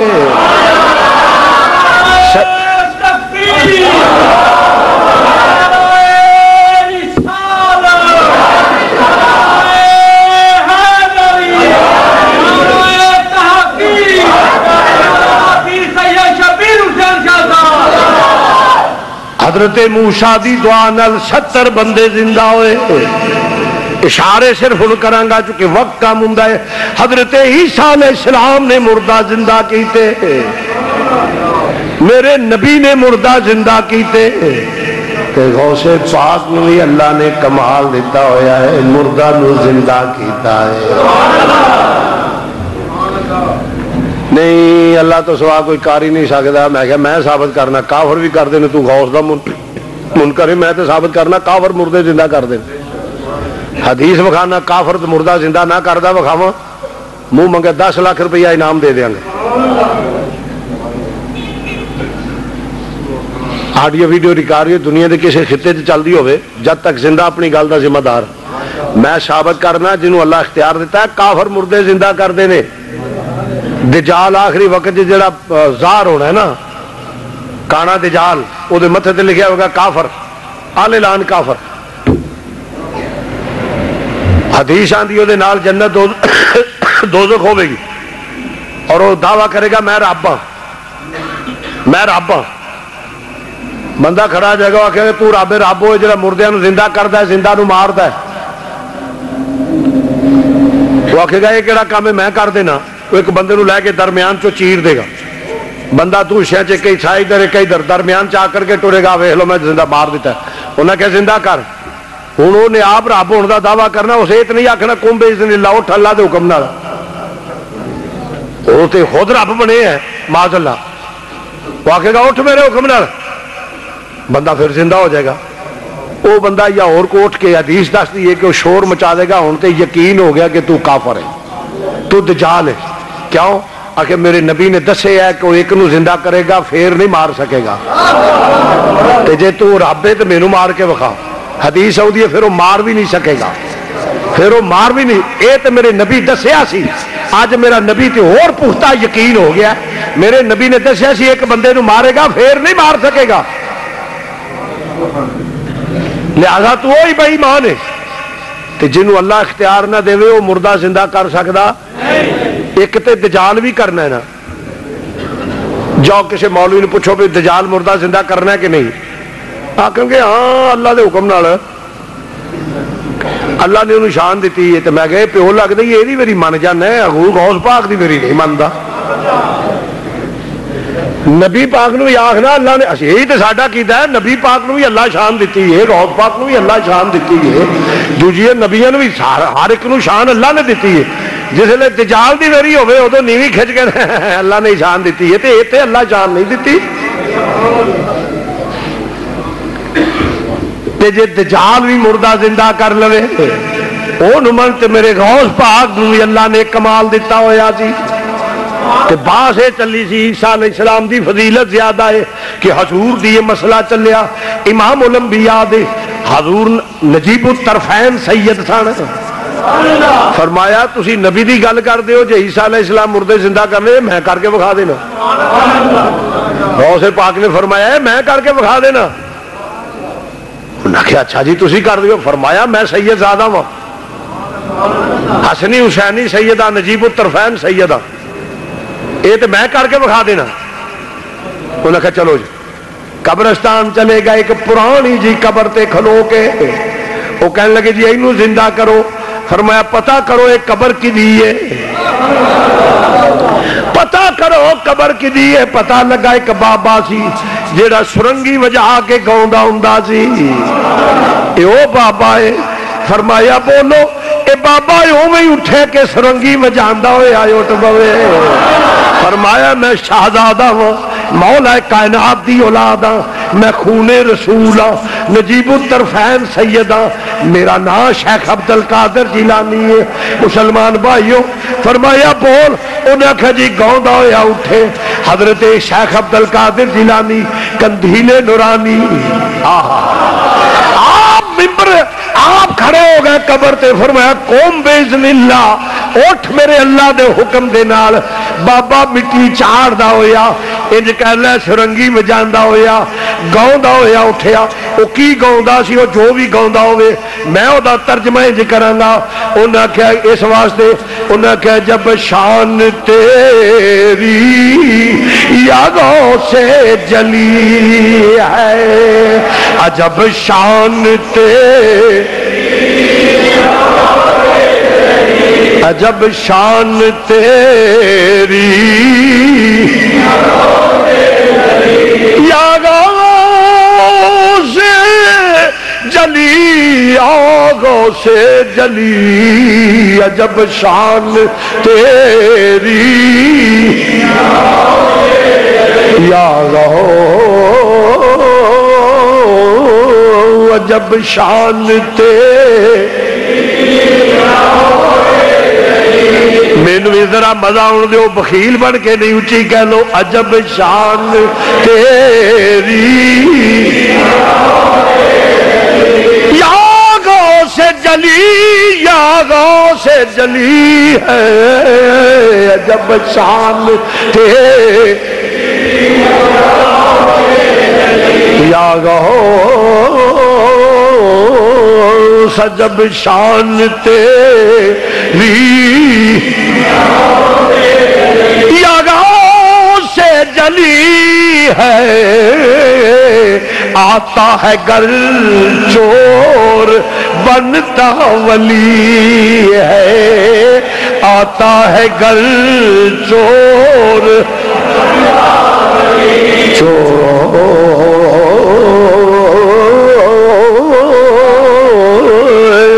حضرت موسیٰ دی دعا نال 70 بندے زندہ ہوئے. اشارے صرف ہن کرانگا چونکہ وقت کم ہوندا ہے. حضرت عیسیٰ علیہ السلام نے مردہ زندہ کیتے, میرے نبی نے مردہ زندہ کیتے, کہ غوث پاک نو بھی اللہ نے کمال دیتا ہویا ہے, مردہ نو زندہ کیتا ہے. نہیں اللہ تو سوا کوئی کار ہی نہیں سکتا. میں کہا میں ثابت کرنا, کافر بھی کر دینے, تو غوث دا منکر ہے, میں تو ثابت کرنا کافر مردے زندہ کر دیں. حدیث بکھانا کافر مردہ زندہ نہ کردہ بکھاوا, منہ منگے 10 لاکھ روپیہ انعام دے دیں گے. آڈیو ویڈیو ریکارڈ دنیا کے کسی خطے سے چل دی ہوئے, جب تک زندہ اپنی گل کا ذمہ دار. میں ثابت کرنا جنہوں اللہ اختیار دیتا ہے کافر مردے زندہ کر دینے. دجال آخری وقت جڑا ظاہر ہونا ہے نا, کانا دجال, وہ متھے تے لکھیا ہوگا کافر, آل اعلان کافر. حدیث آندی وہ نال جنت دوزخ ہوے گی, اور وہ دعویٰ کرے گا میں رب ہاں, میں رب ہاں. بندہ کھڑا جائے گا, وہ آخے گا تو رب رب ہوئے جڑا مردیاں نو زندہ کردا ہے, زندہ نو ماردا ہے. وہ آخے گا یہ کیڑا کام ہے میں کر دینا. وہ ایک بندے نو لے کے درمیان چو چیر دے گا, بندہ دوسرے چ کئی چھائی ادھر کئی ادھر, درمیان چ آ کر کے ٹرے گا, ویکھ لو میں زندہ مار دیتا ہے. انہیں کہا زندہ کر. ہوں انہیں آپ رب ہونے کا دعویٰ کرنا, اسے یہ نہیں آخنا کم بإذن اللہ, اٹھ اللہ دے حکم نال. وہ تو خود رب بنے ہیں معاذ اللہ. وہ آخے گا اٹھ میرے حکم نال, بندہ پھر زندہ ہو جائے گا. وہ بندہ یا اور کو اٹھ کے حدیث دس دی ہے کہ وہ شور مچا دے گا, ہوں تو یقین ہو گیا کہ تو کافر ہے, تو دجال ہے. کیوں آخر میرے نبی نے دسے ہے کہ وہ ایک نو زندہ کرے گا پھر نہیں مار سکے گا. تے جے تو رب ہے تو مینوں مار کے بکھا. حدیث آؤ دی پھر وہ مار بھی نہیں سکے گا, پھر وہ مار بھی نہیں. اے تو میرے نبی دسیا سی, اج میرا نبی تے اور پختہ یقین ہو گیا. میرے نبی نے دسیا سی ایک بندے نو مارے گا پھر نہیں مار سکے گا, لہذا تو وہی بے ایمان ہے. تے جنوں اللہ اختیار نہ دے وہ مردہ زندہ کر سکدا. ایک تے دجال بھی کرنا ہے نا, جاؤ کسی مولوی نے پوچھو بھی دجال مردہ زندہ کرنا ہے کہ نہیں, آکھیں گے ہاں اللہ دے حکم نال اللہ نے انہوں شان دیتی ہے. تو میں کہے پیو لگتا یہ بھی میری من جانا ہے, غوث پاک دی میری نہیں منتا. نبی پاک نو بھی آخنا اللہ نے, یہی تو ساڈا کیتا ہے, نبی پاک نو بھی اللہ شان دیتی ہے, غوث پاک نو بھی اللہ شان دیتی ہے, دوجی نبیاں نو بھی ہر ایک نو شان اللہ نے دیتی ہے. جس لئے دجال دی ویری ہوئے ادو نیوی کھچ کے اللہ نے شان دیتی ہے, تے اللہ شان نہیں دیتی. تے جے دجال بھی مردہ زندہ کر لوے او نمن تے میرے غوث پاک نو بھی اللہ نے کمال دیتا ہویا سی. تے باس ہے چلی سی عیسیٰ علیہ السلام دی فضیلت زیادہ ہے کہ حضور دی یہ مسئلہ چلیا. امام الانبیاء دے حضور نجیب الطرفین سید سن. فرمایا تسی نبی دی گل کر دیو, جے عیسیٰ علیہ السلام مردے زندہ کرنے میں کر کے بکھا دینا. غوث پاک نے فرمایا ہے میں کر کے بکھا دینا. انہوں نے کہا اچھا جی تسی کر دیو. فرمایا میں سید زادہ ہوں, حسنی حسینی سیدہ, نجیب الطرفین سیدہ, یہ تو میں کر کے بکھا دینا. انہوں نے کہا چلو جی. قبرستان چلے گا, ایک پرانی جی قبر تے کھلو کے وہ کہنے لگے جی اینو زندہ کرو. فرمایا پتہ کرو ایک قبر کی دیئے, پتہ کرو قبر کی دیئے. پتہ لگا ایک بابا سی جیڑا سرنگی وجہ کے گاؤندا ہوندا سی, اے او بابا ہے. فرمایا بولو اے بابا اوویں ہی اٹھے کے سرنگی وجاندا ہوئے آئے اٹھ بوے. فرمایا میں شہزادہ ہوں, مولا کائنات دی اولاد ہوں, میں خون رسول ہوں, نجیب الطرفین سید ہوں, میرا نام شیخ عبدالقادر جیلانی ہے. مسلمان بھائیوں فرمایا بول. انہیں کہا جی گاؤں ہویا اٹھے حضرت شیخ عبدالقادر جیلانی کندھیل نورانی. آپ ممبر آپ کھڑے ہو گئے قبر تے. فرمایا قوم باذن اللہ, اٹھ میرے اللہ دے حکم دے نال. بابا مٹی چاڑ دا ہویا, انج کہہ لے سرنگی وجاندا ہویا, گاؤندا ہویا اٹھیا وہ کی گاؤندا سی وہ جو بھی گاؤندا ہوئے میں وہ دا ترجمہ انج کراں گا انہاں کہا اس واسطے انہاں کہا جب شان تیری یادوں سے جلی ہے عجب شان تیری عجب شان تیری یادوں سے جلی آگوں سے جلی عجب شان تیری یادوں عجب شان تیری مینو بھی ذرا مزہ آن دو بخیل بن کے نہیں اچھی کہہ لو عجب شان تیری یاغوں سے جلی یاغوں سے جلی ہے عجب شان تیری یاغوں عجب شان تیری یاغوں سے جلی ہے آتا ہے گر چور بنتا ولی ہے آتا ہے گر چور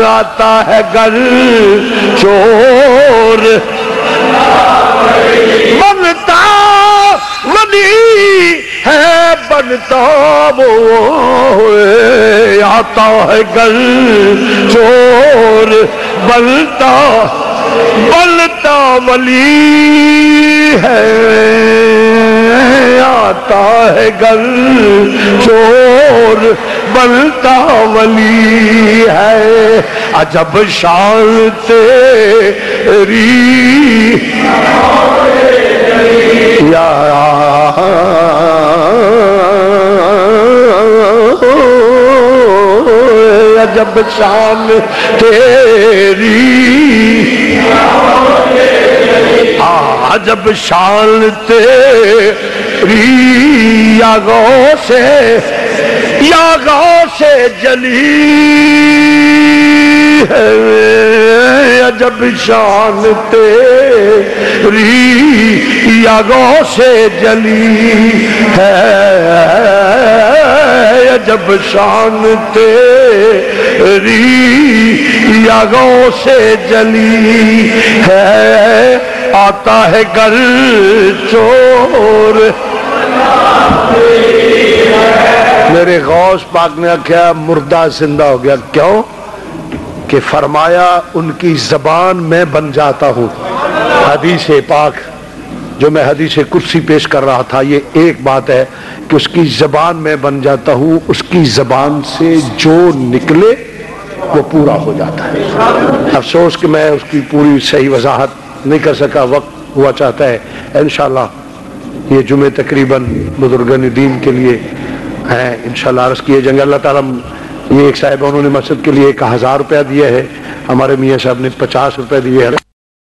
آتا ہے گر چور بنتا ولی ہے بنتا وہ آتا ہے گر چور بنتا ولی ہے آتا ہے گر چور بنتا ولی ہے عجب شان تیری یا عجب شان تیری عجب شان تیری یاغوں سے جلی ہے عجب شان تیری یاغوں سے جلی ہے عجب شان تیری یاغوں سے جلی ہے آتا ہے گر چور میرے غوث پاک نے کہا مردہ زندہ ہو گیا کیوں کہ فرمایا ان کی زبان میں بن جاتا ہوں حدیث پاک جو میں حدیث قدسی پیش کر رہا تھا یہ ایک بات ہے کہ اس کی زبان میں بن جاتا ہوں اس کی زبان سے جو نکلے وہ پورا ہو جاتا ہے افسوس کہ میں اس کی پوری صحیح وضاحت نہیں کر سکا وقت ہوا چاہتا ہے انشاءاللہ یہ جمعے تقریباً بزرگان دین کے لیے ہیں انشاءاللہ عرض کیے جائیں گے اللہ تعالیٰ یہ ایک صاحب انہوں نے مسجد کے لیے 1000 روپیہ دیا ہے ہمارے میاں صاحب نے 50 روپے دیے ہیں